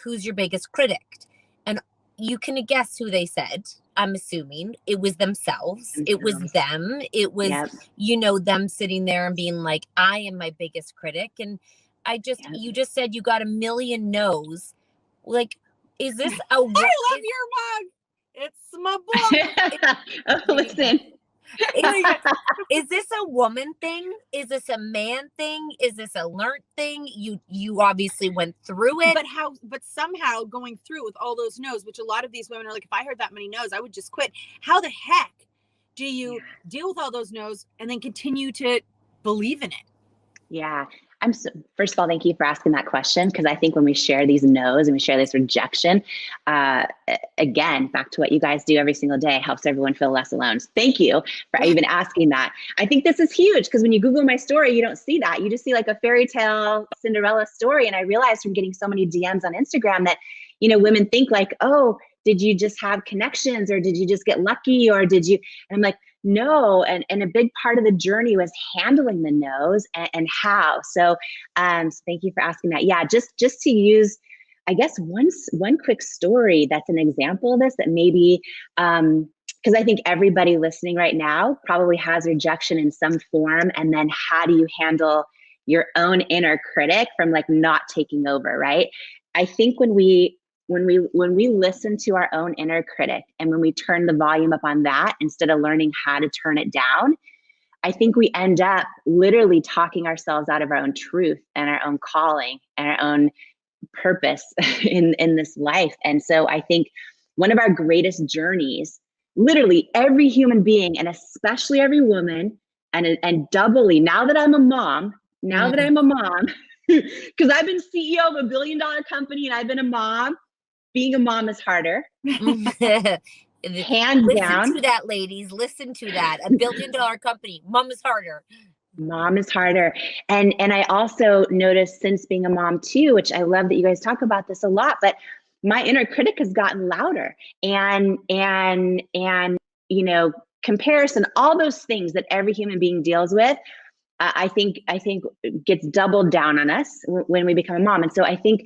who's your biggest critic? And you can guess who they said. I'm assuming it was themselves. It was them. It was, Yep. them sitting there and being like, I am my biggest critic. And you just said you got 1 million no's. Like, is this a... I love your mug. It's my book. Oh, listen. Is this a woman thing? Is this a man thing? Is this a learned thing? You obviously went through it. But somehow going through with all those no's, which a lot of these women are like, if I heard that many no's, I would just quit. How the heck do you deal with all those no's and then continue to believe in it? Yeah. First of all, thank you for asking that question, because I think when we share these no's and we share this rejection, again, back to what you guys do every single day, helps everyone feel less alone. So thank you for even asking that. I think this is huge, because when you Google my story, you don't see that. You just see like a fairy tale Cinderella story. And I realized from getting so many DMs on Instagram that, women think like, oh, did you just have connections, or did you just get lucky, or did you? And I'm like, no. And a big part of the journey was handling the no's and how. So thank you for asking that. Yeah, just to use, I guess, one quick story that's an example of this, that maybe, because I think everybody listening right now probably has rejection in some form. And then how do you handle your own inner critic from like not taking over, right? I think when we listen to our own inner critic, and when we turn the volume up on that instead of learning how to turn it down, I think we end up literally talking ourselves out of our own truth and our own calling and our own purpose in this life. And so I think one of our greatest journeys, literally every human being, and especially every woman, and doubly now that I'm a mom, because I've been CEO of a $1 billion company and I've been a mom. Being a mom is harder. Hands down. Listen to that, ladies. Listen to that. $1 billion company. Mom is harder. Mom is harder. And I also noticed since being a mom too, which I love that you guys talk about this a lot, but my inner critic has gotten louder, and comparison, all those things that every human being deals with, I think gets doubled down on us when we become a mom. And so I think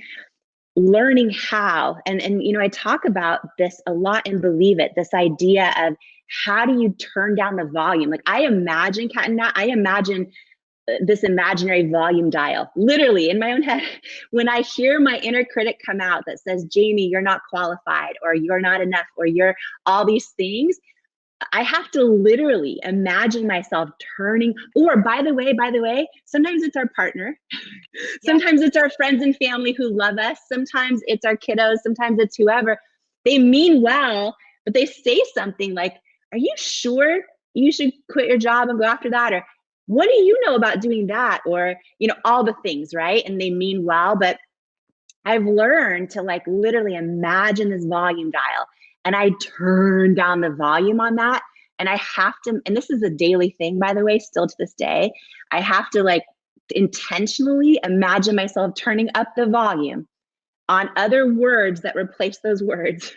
learning how, and I talk about this a lot in Believe It, this idea of how do you turn down the volume? Like I imagine, Kat and Nat, I imagine this imaginary volume dial, literally in my own head. When I hear my inner critic come out that says, Jamie, you're not qualified, or you're not enough, or you're all these things, I have to literally imagine myself turning, or by the way, sometimes it's our partner. Sometimes it's our friends and family who love us. Sometimes it's our kiddos. Sometimes it's whoever. They mean well, but they say something like, are you sure you should quit your job and go after that? Or what do you know about doing that? Or, all the things, right? And they mean well, but I've learned to like literally imagine this volume dial. And I turn down the volume on that. And I have to, and this is a daily thing, by the way, still to this day, I have to like intentionally imagine myself turning up the volume on other words that replace those words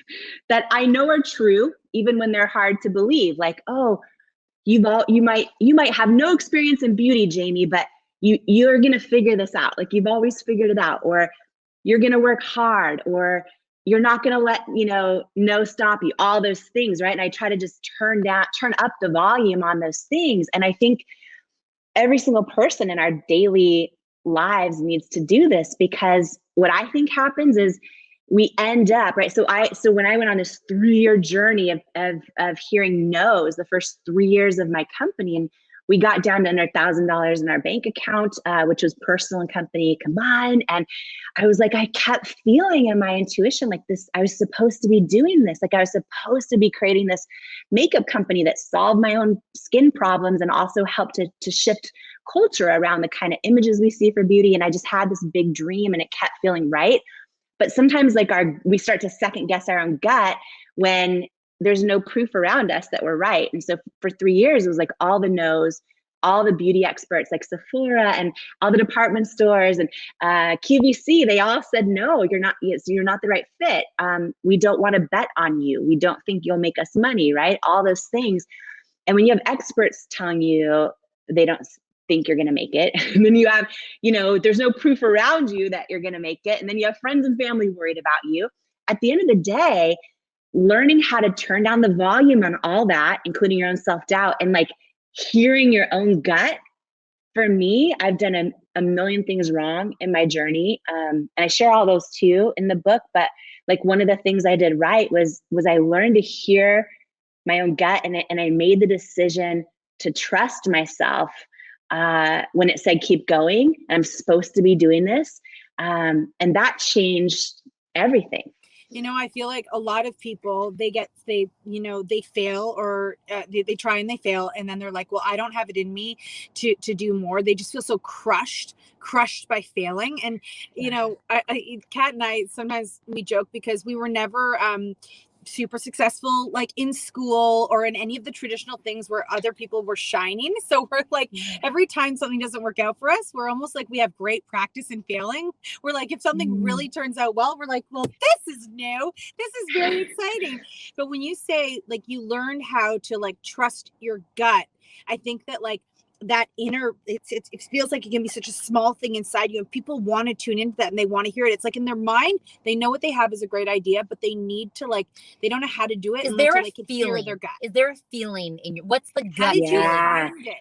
that I know are true, even when they're hard to believe. Like, oh, you might have no experience in beauty, Jamie, but you're going to figure this out. Like you've always figured it out, or you're going to work hard, or you're not going to let, no stop you, all those things, right? And I try to just turn up the volume on those things. And I think every single person in our daily lives needs to do this, because what I think happens is we end up, right? So when I went on this 3-year journey of hearing no's, the first 3 years of my company, and we got down to under $1,000 in our bank account, which was personal and company combined. And I was like, I kept feeling in my intuition like this, I was supposed to be doing this. Like I was supposed to be creating this makeup company that solved my own skin problems and also helped to shift culture around the kind of images we see for beauty. And I just had this big dream and it kept feeling right. But sometimes like we start to second guess our own gut when there's no proof around us that we're right. And so for 3 years, it was like all the no's, all the beauty experts like Sephora and all the department stores and QVC, they all said, no, you're not the right fit. We don't want to bet on you. We don't think you'll make us money, right? All those things. And when you have experts telling you they don't think you're going to make it. And then you have, there's no proof around you that you're going to make it. And then you have friends and family worried about you. At the end of the day, learning how to turn down the volume on all that, including your own self-doubt, and like hearing your own gut. For me, I've done a million things wrong in my journey. And I share all those too in the book. But like one of the things I did right was I learned to hear my own gut, and I made the decision to trust myself when it said keep going. I'm supposed to be doing this. And that changed everything. I feel like a lot of people, they fail, or they try and they fail. And then they're like, well, I don't have it in me to do more. They just feel so crushed by failing. And, Kat and I, sometimes we joke because we were never, super successful like in school or in any of the traditional things where other people were shining. So we're like, every time something doesn't work out for us, we're almost like we have great practice in failing. We're like, if something really turns out well, we're like, well, this is new, this is very exciting. But when you say like you learned how to like trust your gut, I think that like that inner, it feels like it can be such a small thing inside you, and people want to tune into that and they want to hear it. It's like in their mind, they know what they have is a great idea, but they need to like, they don't know how to do it. Is there a feeling? Their gut. Is there a feeling in your, what's the gut?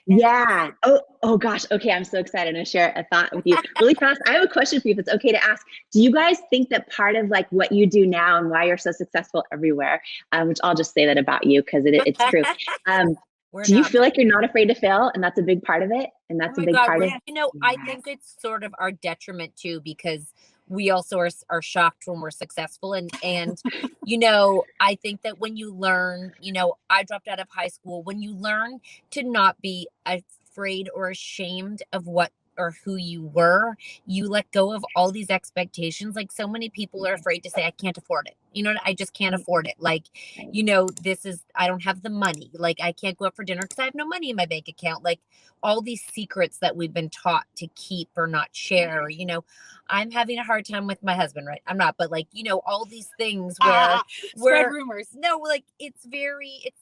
Yeah. Oh gosh. Okay. I'm so excited to share a thought with you really fast. I have a question for you, if it's okay to ask. Do you guys think that part of like what you do now and why you're so successful everywhere, which I'll just say that about you because it's true. Do you feel like you're not afraid to fail, and that's a big part of it? And that's a big part of it. I think it's sort of our detriment too, because we also are shocked when we're successful. And I think that when you learn, I dropped out of high school. When you learn to not be afraid or ashamed of what or who you were, you let go of all these expectations. Like so many people are afraid to say, I can't afford it. I just can't afford it. Like, I don't have the money. Like I can't go out for dinner because I have no money in my bank account. Like all these secrets that we've been taught to keep or not share, I'm having a hard time with my husband, right? I'm not, but like, all these things where spread rumors. No, like it's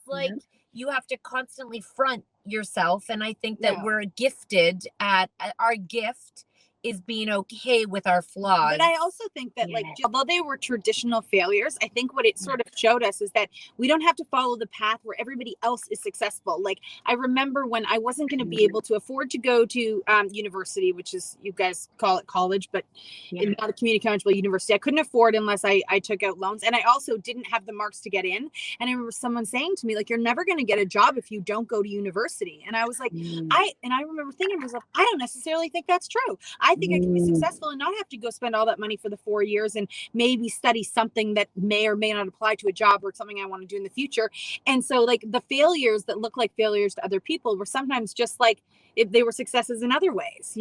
like you have to constantly front yourself. And I think that we're gifted at our gift is being okay with our flaws. But I also think that like, although they were traditional failures, I think what it sort of showed us is that we don't have to follow the path where everybody else is successful. Like I remember when I wasn't going to be able to afford to go to university, which is, you guys call it college, but not a community college, university. I couldn't afford unless I took out loans. And I also didn't have the marks to get in. And I remember someone saying to me, like, you're never going to get a job if you don't go to university. And I was like, I remember thinking to myself, I don't necessarily think that's true. I think I can be successful and not have to go spend all that money for the 4 years and maybe study something that may or may not apply to a job or something I want to do in the future. And so like the failures that look like failures to other people were sometimes just like if they were successes in other ways,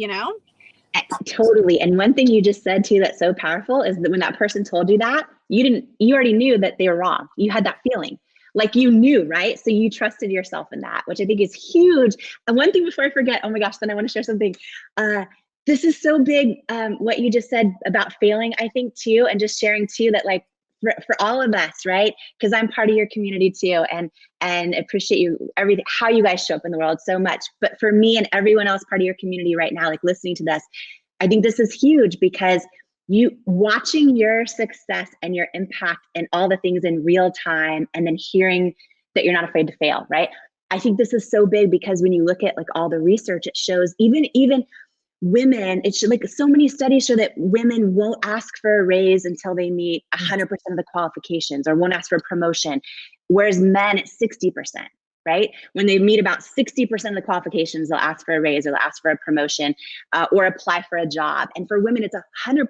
Totally. And one thing you just said too that's so powerful is that when that person told you that, you already knew that they were wrong. You had that feeling. Like you knew, right? So you trusted yourself in that, which I think is huge. And one thing before I forget, oh my gosh, then I want to share something. This is so big, what you just said about failing, I think too, and just sharing too, that like for all of us, right? Because I'm part of your community too, and appreciate you, everything, how you guys show up in the world so much. But for me and everyone else part of your community right now, like listening to this, I think this is huge because you watching your success and your impact and all the things in real time, and then hearing that you're not afraid to fail, right? I think this is so big because when you look at like all the research, it shows even women, it should, like so many studies show that women won't ask for a raise until they meet 100% of the qualifications, or won't ask for a promotion. Whereas men, it's 60%, right? When they meet about 60% of the qualifications, they'll ask for a raise or they'll ask for a promotion or apply for a job. And for women, it's 100%.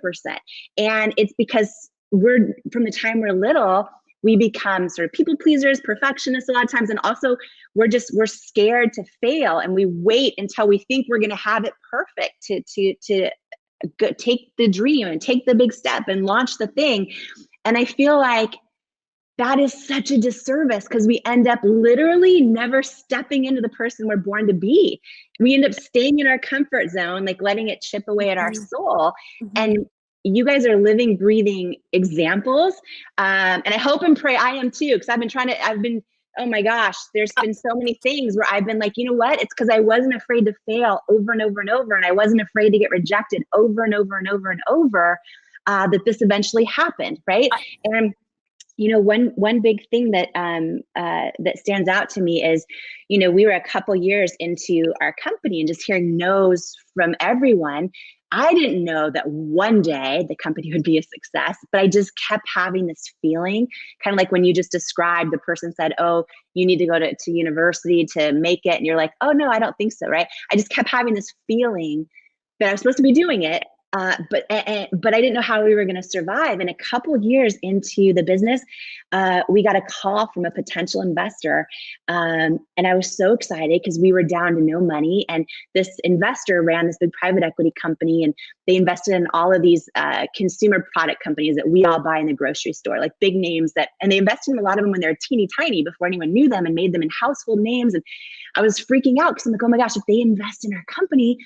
And it's because from the time we're little, we become sort of people pleasers, perfectionists a lot of times. And also we're scared to fail, and we wait until we think we're going to have it perfect to go, take the dream and take the big step and launch the thing. And I feel like that is such a disservice because we end up literally never stepping into the person we're born to be. We end up staying in our comfort zone, like letting it chip away at our soul. And you guys are living, breathing examples. And I hope and pray I am too, because I've been Oh my gosh, there's been so many things where I've been like, you know what? It's because I wasn't afraid to fail over and over and over. And I wasn't afraid to get rejected over and over and over and over, that this eventually happened, right? And you know, one big thing that that stands out to me is, you know, we were a couple years into our company and just hearing no's from everyone. I didn't know that one day the company would be a success, but I just kept having this feeling, kind of like when you just described, the person said, oh, you need to go to university to make it. And you're like, oh no, I don't think so, right? I just kept having this feeling that I was supposed to be doing it. But I didn't know how we were going to survive. And a couple of years into the business, we got a call from a potential investor. And I was so excited because we were down to no money. And this investor ran this big private equity company, and they invested in all of these consumer product companies that we all buy in the grocery store, like big names and they invested in a lot of them when they were teeny tiny before anyone knew them, and made them in household names. And I was freaking out because I'm like, oh my gosh, if they invest in our company,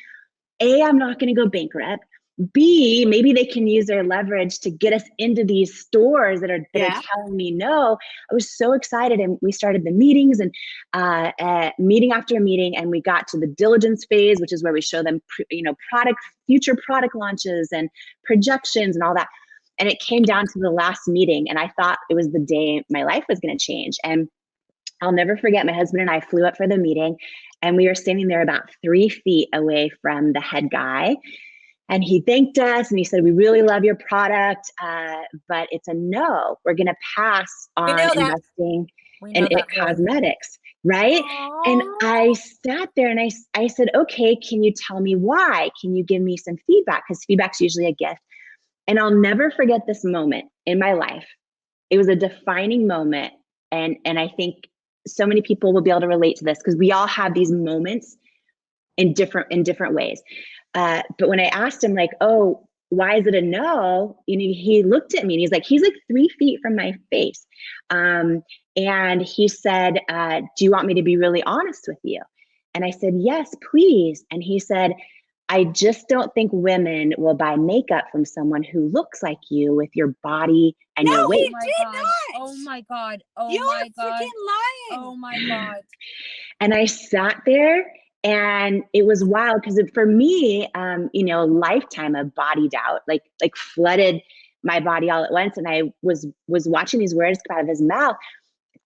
A, I'm not going to go bankrupt. B, maybe they can use their leverage to get us into these stores that are telling me no. I was so excited, and we started the meetings, and meeting after meeting, and we got to the diligence phase, which is where we show them, future product launches and projections and all that. And it came down to the last meeting, and I thought it was the day my life was going to change. And I'll never forget, my husband and I flew up for the meeting, and we were standing there about 3 feet away from the head guy. And he thanked us, and he said, we really love your product, but it's a no. We're going to pass on investing in IT cosmetics, right? Aww. And I sat there and I said, okay, can you tell me why? Can you give me some feedback? Because feedback's usually a gift. And I'll never forget this moment in my life. It was a defining moment. And I think so many people will be able to relate to this, because we all have these moments in different ways. But when I asked him, like, oh, why is it a no? You know, he looked at me and he's like 3 feet from my face. And he said, do you want me to be really honest with you? And I said, yes, please. And he said, I just don't think women will buy makeup from someone who looks like you with your body and your weight. Oh my God. Oh You're my God. freaking lying. Oh my God. And I sat there, and it was wild, because for me, a lifetime of body doubt, like flooded my body all at once. And I was watching these words come out of his mouth.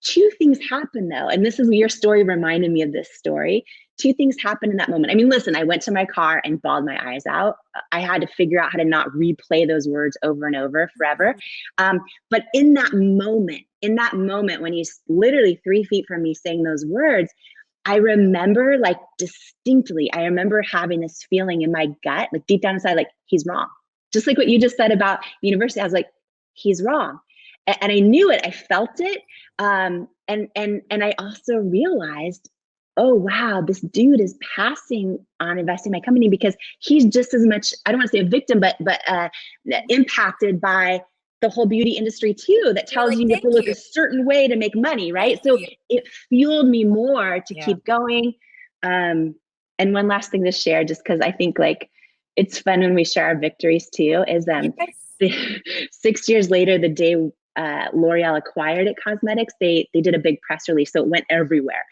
2 things happened though. And this is your story reminded me of this story. 2 things happened in that moment. I mean, listen, I went to my car and bawled my eyes out. I had to figure out how to not replay those words over and over forever. But in that moment when he's literally 3 feet from me saying those words, I remember, like, distinctly, I remember having this feeling in my gut, like deep down inside, like, he's wrong. Just like what you just said about university, I was like, he's wrong. And I knew it, I felt it. And I also realized, oh, wow, this dude is passing on investing in my company because he's just as much, I don't want to say a victim, but impacted by the whole beauty industry too, that tells you have to look a certain way to make money, right? So it fueled me more to keep going. And one last thing to share, just because I think, like, it's fun when we share our victories too, is 6 years later, the day L'Oreal acquired IT Cosmetics, they did a big press release, so it went everywhere.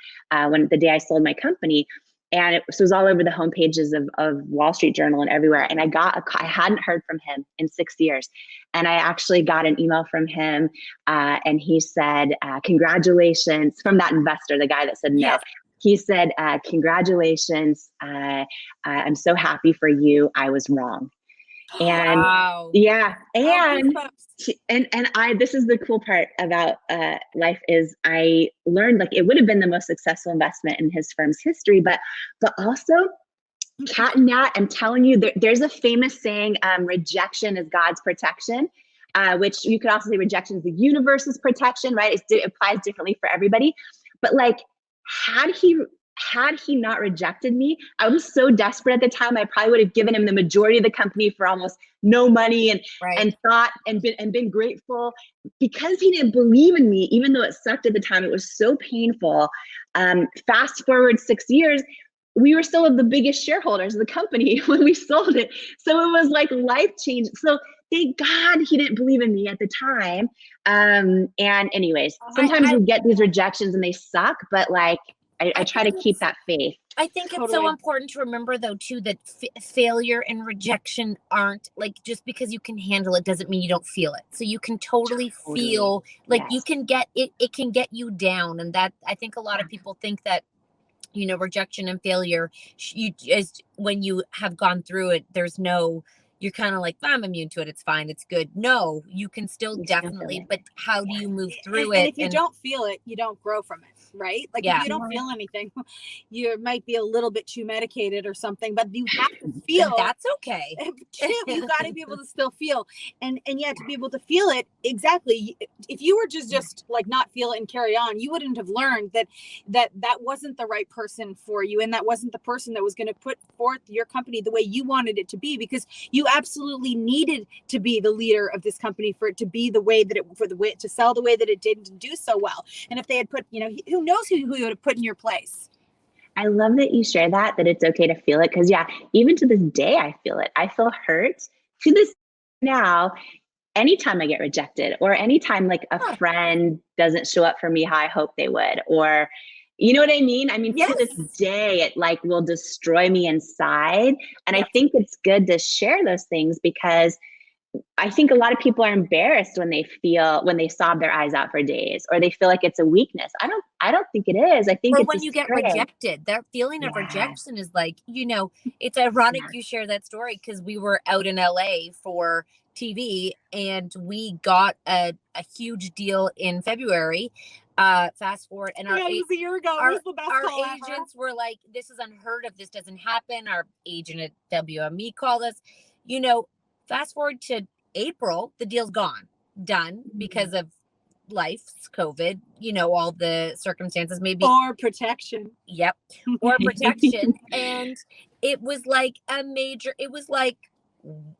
When the day I sold my company, and it was all over the homepages of Wall Street Journal and everywhere. And I hadn't heard from him in 6 years. And I actually got an email from him, and he said, congratulations, from that investor, the guy that said no. Yes. He said, congratulations, I'm so happy for you. I was wrong. And wow. Yeah. And this is the cool part about life, is I learned, like, it would have been the most successful investment in his firm's history, but also cat and nat, I'm telling you, there's a famous saying, rejection is God's protection, which you could also say rejection is the universe's protection, right? It applies differently for everybody. But, like, had he not rejected me, I was so desperate at the time, I probably would have given him the majority of the company for almost no money, and thought and been grateful, because he didn't believe in me, even though it sucked at the time. It was so painful. Fast forward 6 years, we were still the biggest shareholders of the company when we sold it. So it was like life changing. So thank God he didn't believe in me at the time. And anyways, sometimes we get these rejections and they suck, but like, I try to keep that faith. I think it's so important to remember, though, too, that failure and rejection aren't like, just because you can handle it doesn't mean you don't feel it. So you can totally feel like you can get it. It can get you down. And that, I think a lot of people think that, you know, rejection and failure, when you have gone through it, you're kind of like, I'm immune to it. It's fine. It's good. No, you can still definitely, but how do you move through it? And if you don't feel it, you don't grow from it, right? Like if you don't feel anything, you might be a little bit too medicated or something, but you have to feel. That's okay. You got to be able to still feel. And yeah, to be able to feel it, exactly. If you were just like not feel it and carry on, you wouldn't have learned that wasn't the right person for you. And that wasn't the person that was going to put forth your company the way you wanted it to be, because you absolutely needed to be the leader of this company for it to be the way that to sell the way that it did and do so well. And if they had put, you know, who knows who you would have put in your place. I love that you share that it's okay to feel it. Cause even to this day, I feel it. I feel hurt to this now. Anytime I get rejected, or anytime like a friend doesn't show up for me how I hope they would, or you know what I mean? I mean, to this day, it like will destroy me inside. And I think it's good to share those things, because I think a lot of people are embarrassed when they sob their eyes out for days, or they feel like it's a weakness. I don't think it is. I think it's when you get rejected, that feeling of rejection is like, you know, it's ironic you share that story, because we were out in LA for TV and we got a huge deal in February. Fast forward, and it was a year ago. It was the best call agents were like, this is unheard of. This doesn't happen. Our agent at WME called us, you know. Fast forward to April, the deal's done because of life's COVID, you know, all the circumstances, maybe. Or protection. Yep. Or protection. And it was like it was like,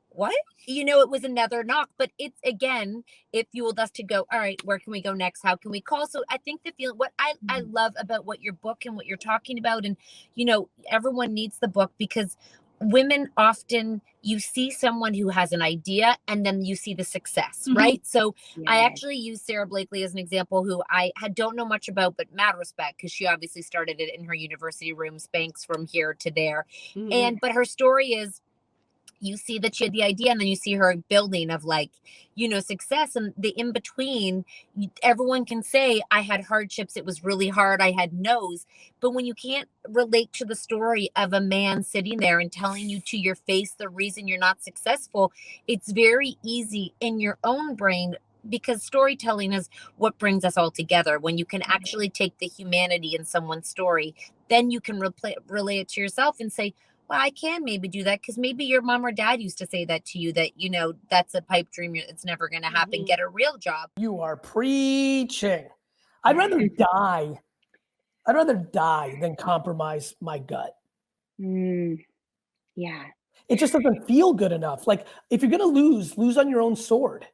what? You know, it was another knock, but it's, again, it fueled us to go, all right, where can we go next? How can we call? So I think the feeling, what I love about what your book and what you're talking about, and, you know, everyone needs the book, because women often, you see someone who has an idea and then you see the success, right? So I actually use Sarah Blakely as an example, who I don't know much about, but mad respect, because she obviously started it in her university room, Spanx from here to there. But her story is, you see that she had the idea, and then you see her building of, like, you know, success, and the in between. Everyone can say, I had hardships, it was really hard, I had no's, but when you can't relate to the story of a man sitting there and telling you to your face the reason you're not successful, it's very easy in your own brain, because storytelling is what brings us all together. When you can actually take the humanity in someone's story, then you can relate it to yourself and say, well, I can maybe do that, because maybe your mom or dad used to say that to you, that, you know, that's a pipe dream. It's never going to happen. Get a real job. You are preaching. I'd rather die. I'd rather die than compromise my gut. Yeah. It just doesn't feel good enough. Like, if you're going to lose on your own sword.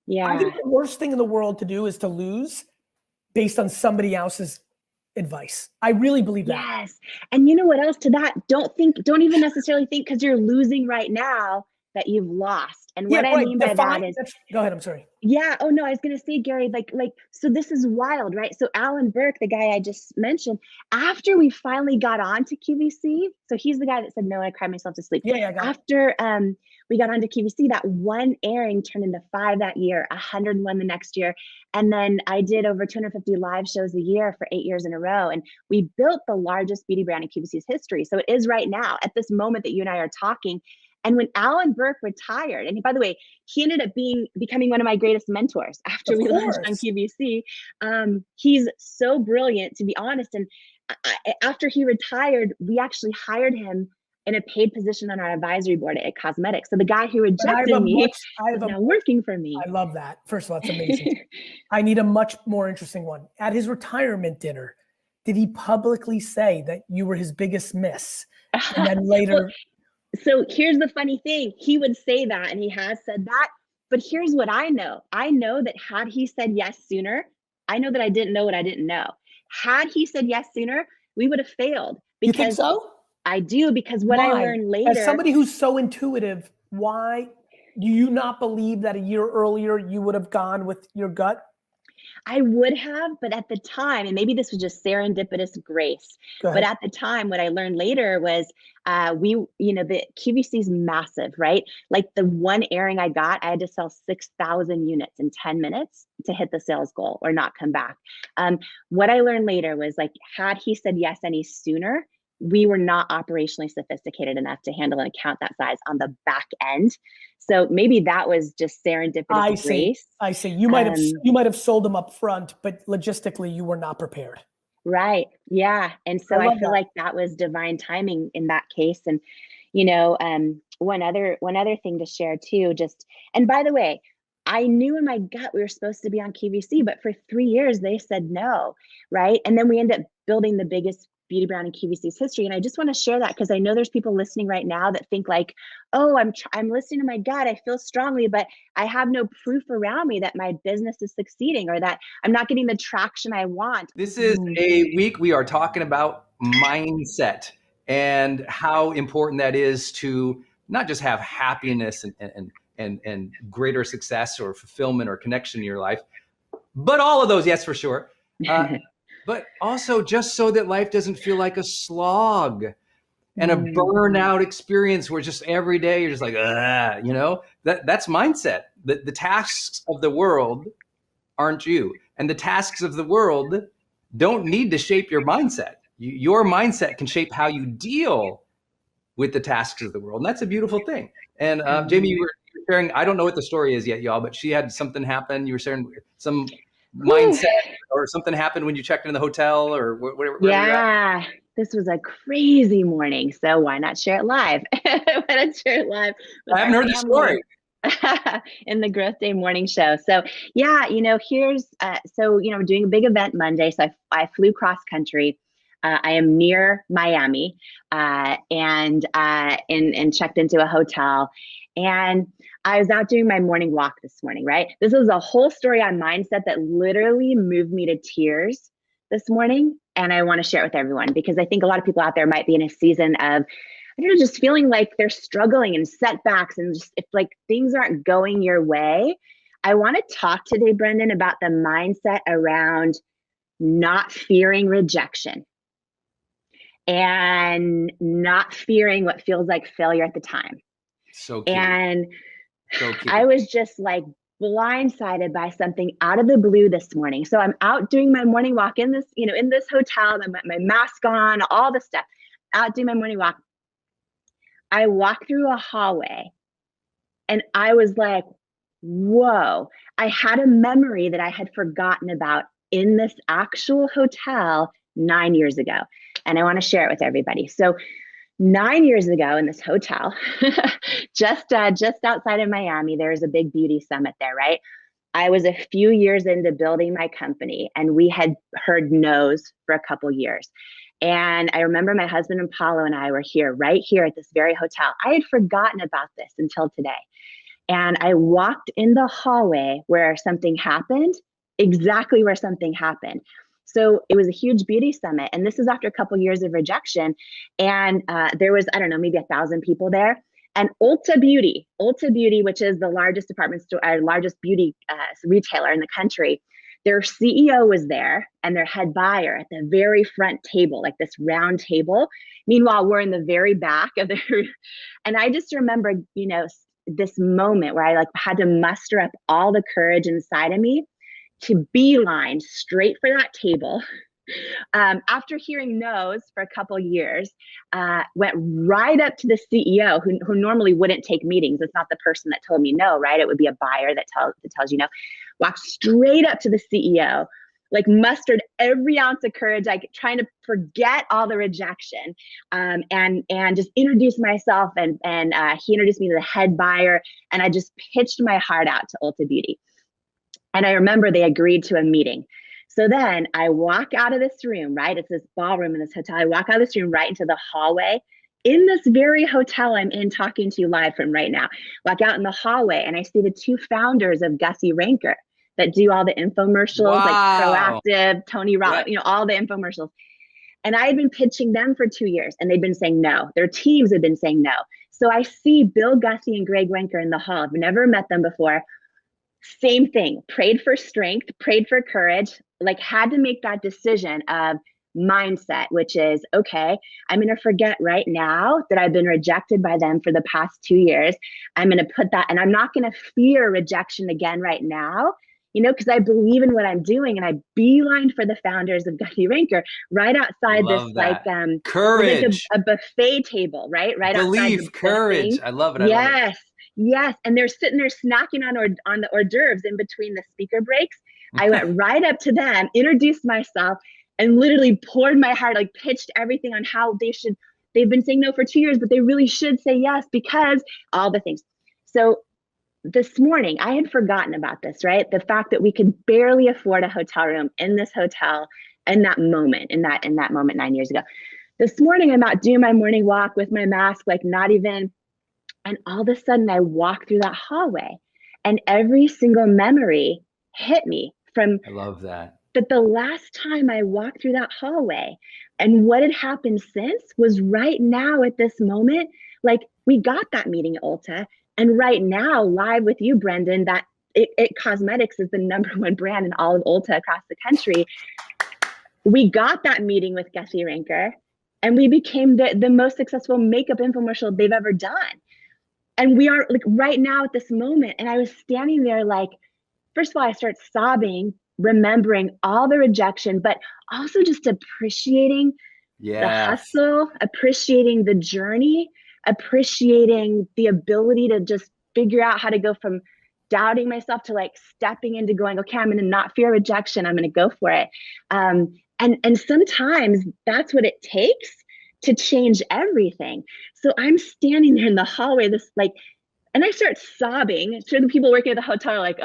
Yeah. I think the worst thing in the world to do is to lose based on somebody else's advice. I really believe that. Yes. And you know what else to that? Don't even necessarily think because you're losing right now that you've lost. And what I mean by that is, go ahead. I'm sorry. Yeah. Oh no, I was going to say, Gary, like, so this is wild, right? So Alan Burke, the guy I just mentioned, after we finally got on to QVC, so he's the guy that said, no, I cried myself to sleep. Yeah. After we got onto QVC, that one airing turned into 5 that year, 101 the next year. And then I did over 250 live shows a year for 8 years in a row. And we built the largest beauty brand in QVC's history. So it is right now, at this moment that you and I are talking. And when Alan Burke retired, and by the way, he ended up becoming one of my greatest mentors after we launched on QVC. He's so brilliant, to be honest. And after he retired, we actually hired him in a paid position on our advisory board at Cosmetics. So the guy who rejected me is now working for me. I love that. First of all, that's amazing. I need a much more interesting one. At his retirement dinner, did he publicly say that you were his biggest miss? And then later... So here's the funny thing. He would say that, and he has said that, but here's what I know. I know that had he said yes sooner, I know that I didn't know what I didn't know. Had he said yes sooner, we would have failed. You think so? I do, because what I learned later. As somebody who's so intuitive, why? Do you not believe that a year earlier you would have gone with your gut? I would have, but at the time, and maybe this was just serendipitous grace, but at the time, what I learned later was the QVC is massive, right? Like the one airing I got, I had to sell 6,000 units in 10 minutes to hit the sales goal or not come back. What I learned later was like, had he said yes any sooner, we were not operationally sophisticated enough to handle an account that size on the back end. So maybe that was just serendipitous grace. I see. You might have sold them up front, but logistically you were not prepared. Right. Yeah. And so I feel like that was divine timing in that case. And one other thing to share too, and by the way, I knew in my gut we were supposed to be on QVC, but for 3 years they said no, right? And then we ended up building the biggest beauty brand in QVC's history. And I just want to share that because I know there's people listening right now that think like, oh, I'm listening to my gut, I feel strongly, but I have no proof around me that my business is succeeding or that I'm not getting the traction I want. This is a week we are talking about mindset and how important that is to not just have happiness and greater success or fulfillment or connection in your life, but all of those, yes, for sure. But also just so that life doesn't feel like a slog and a burnout experience where just every day you're just like, that's mindset. The tasks of the world aren't you. And the tasks of the world don't need to shape your mindset. Your mindset can shape how you deal with the tasks of the world. And that's a beautiful thing. And Jamie, you were sharing, I don't know what the story is yet, y'all, but she had something happen. You were sharing some mindset or something happened when you checked in the hotel or whatever. Yeah, this was a crazy morning. So why not share it live? Why not share it live? I haven't heard the story. In the Growth Day morning show. So yeah, here's, doing a big event Monday. So I flew cross country. I am near Miami and checked into a hotel. And I was out doing my morning walk this morning, right? This was a whole story on mindset that literally moved me to tears this morning. And I want to share it with everyone because I think a lot of people out there might be in a season of, I don't know, just feeling like they're struggling and setbacks and just if like things aren't going your way. I want to talk today, Brendan, about the mindset around not fearing rejection and not fearing what feels like failure at the time. So cute. And I was just like blindsided by something out of the blue this morning. So I'm out doing my morning walk in this, in this hotel, my mask on, all the stuff, out doing my morning walk. I walked through a hallway and I was like, whoa, I had a memory that I had forgotten about in this actual hotel 9 years ago. And I want to share it with everybody. So 9 years ago in this hotel, just outside of Miami, there's a big beauty summit there, right? I was a few years into building my company and we had heard no's for a couple years. And I remember my husband and Paulo and I were right here at this very hotel. I had forgotten about this until today. And I walked in the hallway where something happened, exactly where something happened. So it was a huge beauty summit. And this is after a couple years of rejection. And there was, I don't know, maybe 1,000 people there. And Ulta Beauty, which is the largest department store, largest beauty retailer in the country, their CEO was there and their head buyer at the very front table, like this round table. Meanwhile, we're in the very back of the room. And I just remember, this moment where I like had to muster up all the courage inside of me to beeline straight for that table. After hearing no's for a couple years, went right up to the CEO who normally wouldn't take meetings. It's not the person that told me no, right? It would be a buyer that tells you no. Walked straight up to the CEO, like mustered every ounce of courage, like trying to forget all the rejection, and just introduced myself. And he introduced me to the head buyer, and I just pitched my heart out to Ulta Beauty. And I remember they agreed to a meeting. So then I walk out of this room, right? It's this ballroom in this hotel. I walk out of this room right into the hallway in this very hotel I'm in talking to you live from right now. Walk out in the hallway and I see the two founders of Gussie Ranker that do all the infomercials, like Proactive, Tony Robbins, all the infomercials. And I had been pitching them for 2 years and they'd been saying no. Their teams had been saying no. So I see Bill Gussie and Greg Wenker in the hall. I've never met them before. Same thing, prayed for strength, prayed for courage, like had to make that decision of mindset, which is, okay, I'm going to forget right now that I've been rejected by them for the past 2 years. I'm going to put that, and I'm not going to fear rejection again right now, you know, because I believe in what I'm doing. And I beeline for the founders of Gussie Ranker right outside this, like, courage, like a buffet table, right outside the courage. thing. I love it. Yes. Yes, and they're sitting there snacking on the hors d'oeuvres in between the speaker breaks. I went right up to them, introduced myself, and literally poured my heart, like pitched everything on how they've been saying no for 2 years, but they really should say yes because all the things. So this morning, I had forgotten about this, right? The fact that we could barely afford a hotel room in this hotel in that moment 9 years ago. This morning, I'm out doing my morning walk with my mask, like not even. And all of a sudden I walk through that hallway and every single memory hit me from I love that. But the last time I walked through that hallway and what had happened since was right now at this moment, like we got that meeting at Ulta. And right now, live with you, Brendan, that It Cosmetics is the #1 brand in all of Ulta across the country. We got that meeting with Gussie Ranker and we became the most successful makeup infomercial they've ever done. And we are like right now at this moment. And I was standing there like, first of all, I start sobbing, remembering all the rejection, but also just appreciating the hustle, appreciating the journey, appreciating the ability to just figure out how to go from doubting myself to like stepping into going, okay, I'm going to not fear rejection. I'm going to go for it. And sometimes that's what it takes to change everything. So I'm standing there in the hallway, and I start sobbing. Sure, the people working at the hotel are like,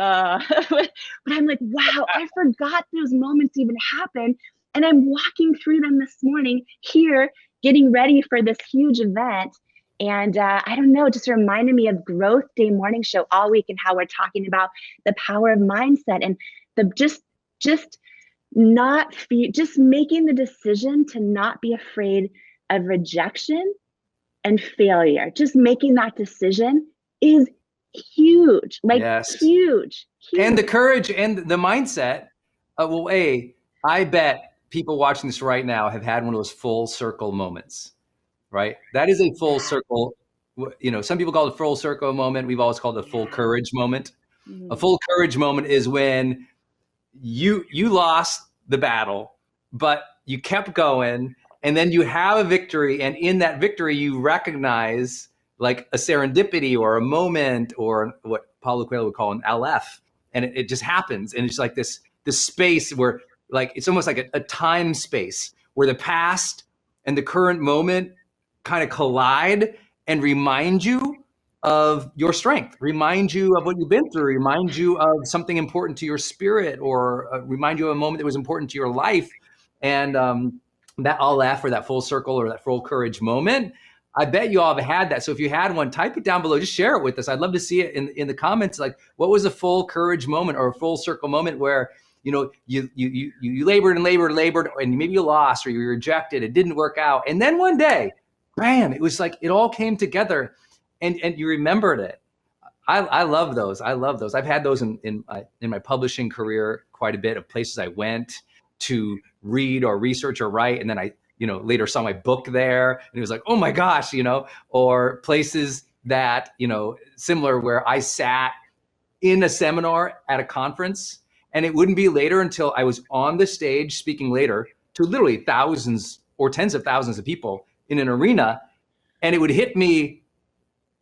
but I'm like, wow, I forgot those moments even happened. And I'm walking through them this morning here, getting ready for this huge event. And I don't know, it just reminded me of Growth Day Morning Show all week and how we're talking about the power of mindset and the just making the decision to not be afraid of rejection and failure. Just making that decision is huge, huge. And the courage and the mindset. I bet people watching this right now have had one of those full circle moments, right? That is a full circle. You know, some people call it a full circle moment. We've always called it a full courage moment. A full courage moment is when you lost the battle, but you kept going. And then you have a victory, and in that victory, you recognize like a serendipity or a moment or what Paulo Coelho would call an LF, and it just happens. And it's like this space where like it's almost like a time space where the past and the current moment kind of collide and remind you of your strength, remind you of what you've been through, remind you of something important to your spirit, or remind you of a moment that was important to your life, and that LF or that full circle or that full courage moment. I bet you all have had that. So if you had one, type it down below. Just share it with us. I'd love to see it in the comments. Like, what was a full courage moment or a full circle moment where, you know, you labored and maybe you lost or you were rejected. It didn't work out. And then one day, bam, it was like it all came together and you remembered it. I love those. I love those. I've had those in my publishing career quite a bit, of places I went to read or research or write. And then I, later saw my book there and it was like, oh my gosh, or places that, similar, where I sat in a seminar at a conference and it wouldn't be later until I was on the stage speaking later to literally thousands or tens of thousands of people in an arena. And it would hit me,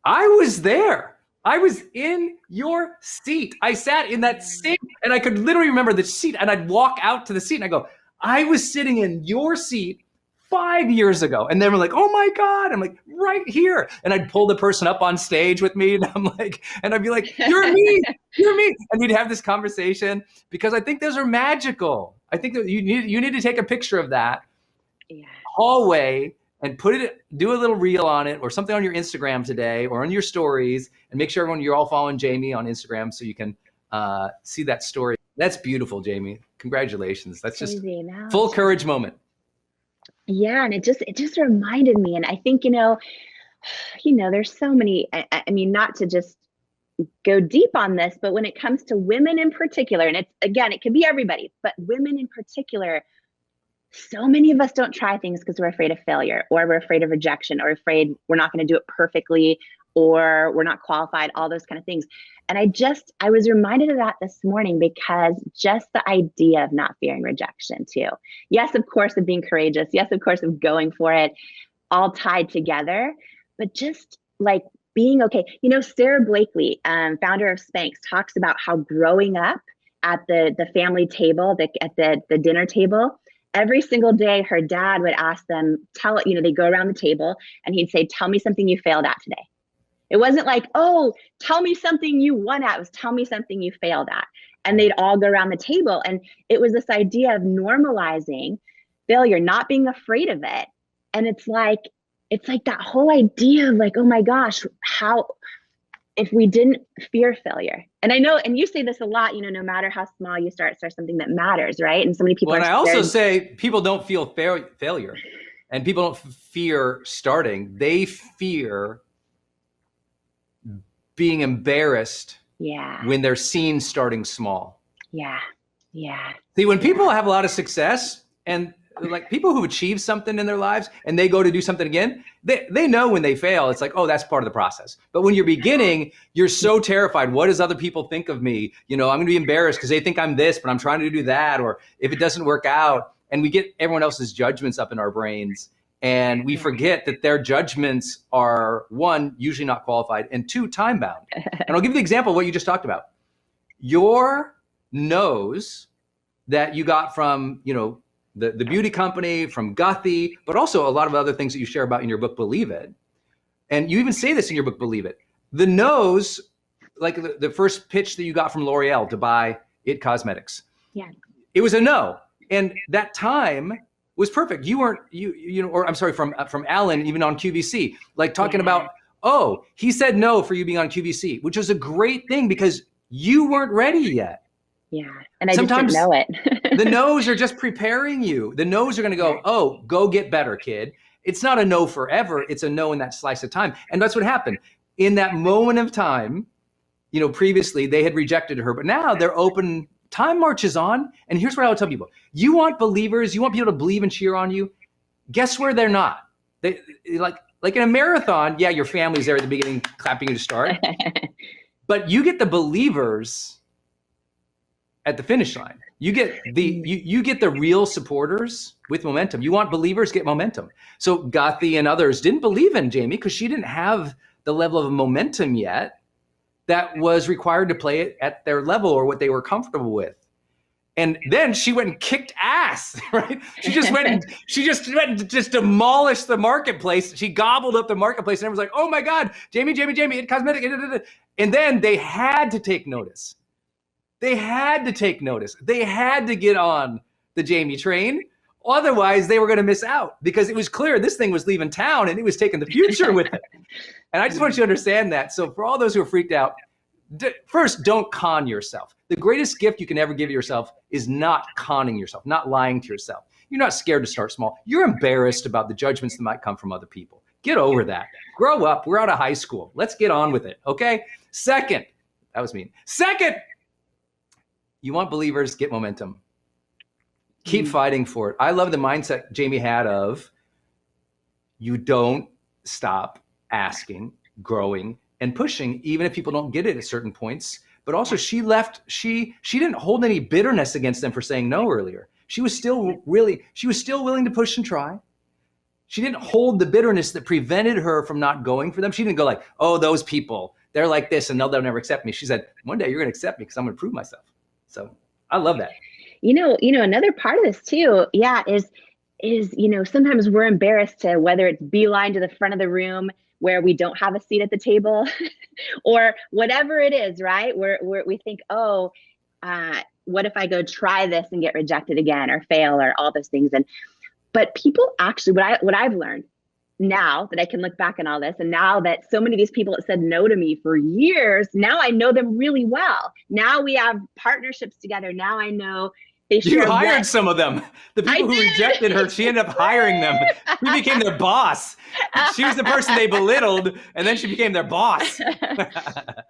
I was there. I was in your seat. I sat in that seat and I could literally remember the seat, and I'd walk out to the seat and I go, I was sitting in your seat 5 years ago. And they were like, oh my God. I'm like, right here. And I'd pull the person up on stage with me and I'd be like, you're me, you're me. And we'd have this conversation because I think those are magical. I think that you need to take a picture of that hallway and do a little reel on it or something on your Instagram today or on your stories, and make sure you're all following Jamie on Instagram so you can see that story. That's beautiful, Jamie. Congratulations. That's just full courage moment. Yeah. And it just reminded me. And I think, There's so many, I mean, not to just go deep on this, but when it comes to women in particular, and it's, again, it can be everybody, but women in particular, so many of us don't try things because we're afraid of failure, or we're afraid of rejection, or afraid we're not going to do it perfectly, or we're not qualified, all those kind of things. And I was reminded of that this morning, because just the idea of not fearing rejection too. Yes, of course, of being courageous. Yes, of course, of going for it, all tied together, but just like being okay. Sarah Blakely, founder of Spanx, talks about how growing up at the family table, at the dinner table, every single day, her dad would ask them, they go around the table and he'd say, tell me something you failed at today. It wasn't like, oh, tell me something you won at. It was, tell me something you failed at. And they'd all go around the table. And it was this idea of normalizing failure, not being afraid of it. And it's like that whole idea of like, oh my gosh, if we didn't fear failure. And I know, and you say this a lot, no matter how small you start something that matters, right? And so many people and I also say people don't feel failure, and people don't fear starting. They fear being embarrassed when they're seen starting small. Yeah. See, when people have a lot of success, and like people who achieve something in their lives and they go to do something again, they know when they fail, it's like, oh, that's part of the process. But when you're beginning, you're so terrified. What does other people think of me? I'm going to be embarrassed because they think I'm this, but I'm trying to do that. Or if it doesn't work out, and we get everyone else's judgments up in our brains, and we forget that their judgments are, one, usually not qualified, and two, time bound. And I'll give you the example of what you just talked about. Your nose that you got from, the beauty company, from Guthie, but also a lot of other things that you share about in your book, Believe It. And you even say this in your book, Believe It. The nose, like the first pitch that you got from L'Oreal to buy IT Cosmetics. Yeah. It was a no. And that time was perfect. You weren't, or I'm sorry, from Alan, even on QVC, like talking about, oh, he said no for you being on QVC, which was a great thing because you weren't ready yet. Yeah. And I sometimes just didn't know it. The no's are just preparing you. The no's are going to go, oh, go get better, kid. It's not a no forever. It's a no in that slice of time. And that's what happened. In that moment of time, previously they had rejected her, but now they're open. Time marches on. And here's what I would tell people. You want believers, you want people to believe and cheer on you. Guess where they're not? They like in a marathon, yeah, your family's there at the beginning clapping you to start. But you get the believers at the finish line. You get you get the real supporters with momentum. You want believers, get momentum. So Guthie and others didn't believe in Jamie because she didn't have the level of momentum yet that was required to play it at their level or what they were comfortable with. And then she went and kicked ass, right? She just went and just demolished the marketplace. She gobbled up the marketplace, and everyone's like, oh my God, Jamie, IT Cosmetic. And then they had to take notice. They had to take notice. They had to get on the Jamie train. Otherwise, they were going to miss out because it was clear this thing was leaving town and it was taking the future with it. And I just want you to understand that. So for all those who are freaked out, first, don't con yourself. The greatest gift you can ever give yourself is not conning yourself, not lying to yourself. You're not scared to start small. You're embarrassed about the judgments that might come from other people. Get over that. Grow up. We're out of high school. Let's get on with it, okay? Second, that was mean. Second, you want believers, get momentum. Keep fighting for it. I love the mindset Jamie had of you don't stop asking, growing, and pushing, even if people don't get it at certain points. But also she didn't hold any bitterness against them for saying no earlier. She was still willing to push and try. She didn't hold the bitterness that prevented her from not going for them. She didn't go like, oh, those people, they're like this and they'll never accept me. She said, one day you're going to accept me because I'm going to prove myself. So I love that. Another part of this too, is sometimes we're embarrassed to, whether it's beeline to the front of the room where we don't have a seat at the table or whatever it is, right? We think, what if I go try this and get rejected again or fail or all those things. But people actually, what I've learned now that I can look back on all this, and now that so many of these people that said no to me for years, now I know them really well. Now we have partnerships together. Now I know They You share hired what some of them. The people who rejected her, she ended up hiring them. She became their boss. She was the person they belittled, and then she became their boss.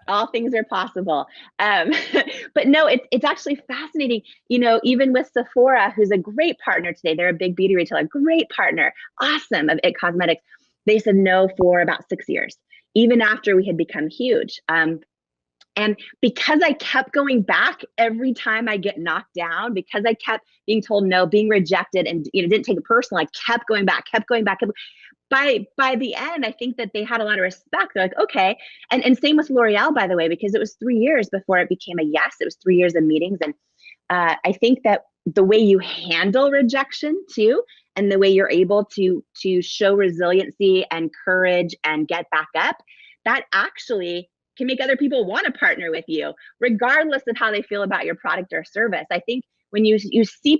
all things are possible. But no, it's actually fascinating. You know, even with Sephora, who's a great partner today, they're a big beauty retailer, great partner, awesome of It Cosmetics. They said no for about 6 years, even after we had become huge. And because I kept going back every time I get knocked down, because I kept being told no, being rejected, and didn't take it personal, I kept going back. By the end, I think that they had a lot of respect. They're like, okay. And same with L'Oreal, by the way, because it was 3 years before it became a yes. It was 3 years of meetings. And I think that the way you handle rejection too, and the way you're able to show resiliency and courage and get back up, that actually can make other people want to partner with you, regardless of how they feel about your product or service. I think when you see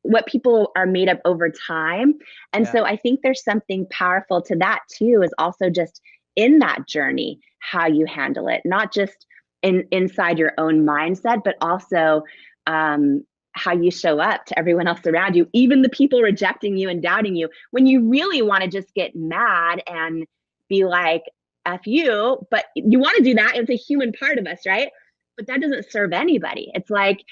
what people are made of over time. And so I think there's something powerful to that too, is also just in that journey, how you handle it, not just inside your own mindset, but also how you show up to everyone else around you, even the people rejecting you and doubting you, when you really want to just get mad and be like, F you, but you want to do that. It's a human part of us, right? But that doesn't serve anybody. It's like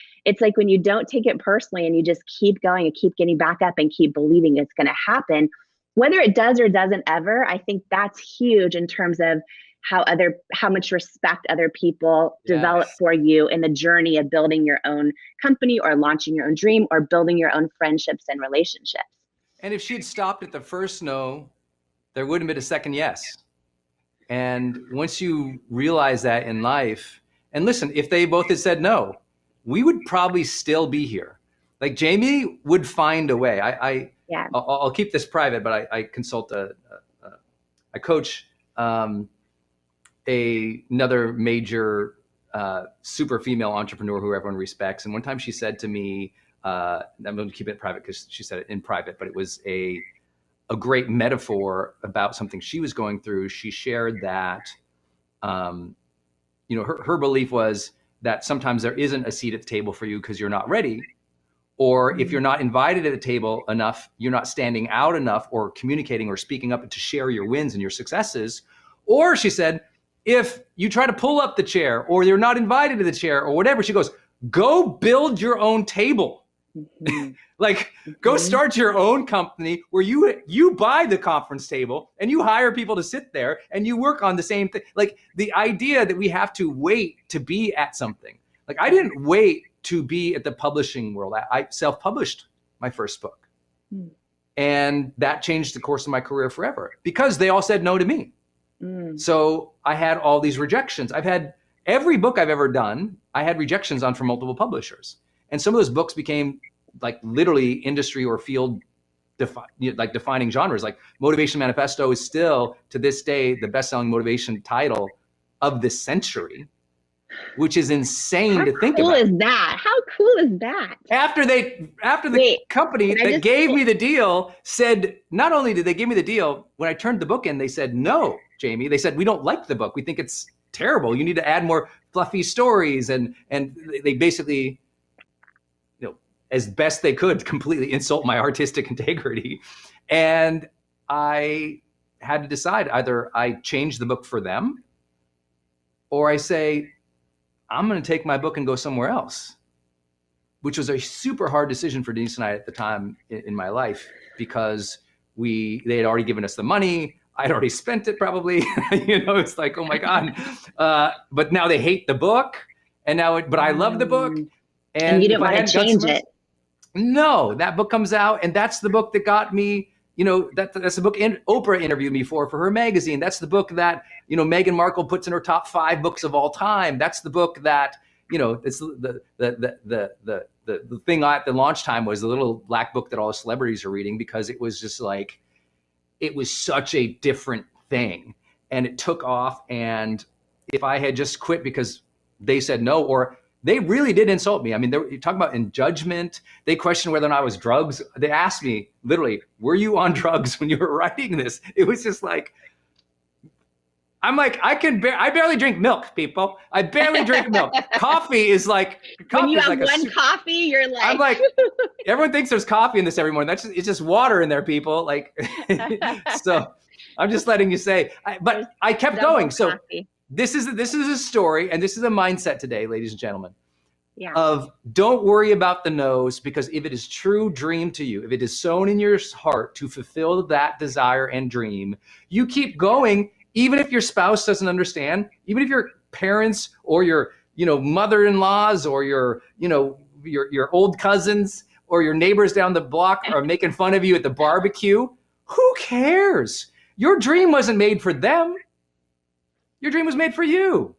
when you don't take it personally and you just keep going and keep getting back up and keep believing it's going to happen, whether it does or doesn't ever, I think that's huge in terms of how much respect other people develop for you in the journey of building your own company or launching your own dream or building your own friendships and relationships. And if she'd stopped at the first no, there wouldn't have been a second yes. And once you realize that in life, and listen, if they both had said no, we would probably still be here. Like Jamie would find a way. I'll keep this private, but I consult I coach another major super female entrepreneur who everyone respects. And one time she said to me, I'm going to keep it private because she said it in private, but it was a great metaphor about something she was going through. She shared that, her belief was that sometimes there isn't a seat at the table for you because you're not ready. Or if you're not invited at the table enough, you're not standing out enough or communicating or speaking up to share your wins and your successes. Or she said, if you try to pull up the chair or you're not invited to the chair or whatever, she goes, go build your own table. Go start your own company where you buy the conference table and you hire people to sit there and you work on the same thing. Like the idea that we have to wait to be at something. Like I didn't wait to be at the publishing world. I self-published my first book. And that changed the course of my career forever because they all said no to me. So I had all these rejections. I've had every book I've ever done, I had rejections on from multiple publishers. And some of those books became like literally industry or field defining genres. Like Motivation Manifesto is still to this day the best-selling motivation title of the century, which is insane to think about. How cool is that? How cool is that? After the company that gave me the deal said, not only did they give me the deal, when I turned the book in, they said, no, Jamie. They said, we don't like the book. We think it's terrible. You need to add more fluffy stories. And they basically, as best they could, completely insult my artistic integrity. And I had to decide, either I change the book for them or I say, I'm going to take my book and go somewhere else, which was a super hard decision for Denise and I at the time in my life, because they had already given us the money. I'd already spent it probably, it's like, oh my God. But now they hate the book but I love the book. And you didn't want to change it. No, that book comes out, and that's the book that got me, that's the book Oprah interviewed me for her magazine. That's the book that, Meghan Markle puts in her top 5 books of all time. That's the book that, it's the thing at the launch time was the little black book that all the celebrities are reading, because it was just like, it was such a different thing, and it took off. And if I had just quit because they said no, or they really did insult me. I mean, you talk about in judgment. They questioned whether or not I was drugs. They asked me literally, were you on drugs when you were writing this? It was just like, I'm like, I barely drink milk, people. I barely drink milk. Coffee is like, when you have like one coffee, you're like, I'm like, everyone thinks there's coffee in this every morning. It's just water in there, people. Like, so I'm just letting you say, but I kept going. So this is a story, and this is a mindset today, ladies and gentlemen. Yeah. Of don't worry about the no's, because if it is true dream to you, if it is sown in your heart to fulfill that desire and dream, you keep going, even if your spouse doesn't understand, even if your parents or your, mother-in-laws or your old cousins or your neighbors down the block are making fun of you at the barbecue. Who cares? Your dream wasn't made for them. Your dream was made for you.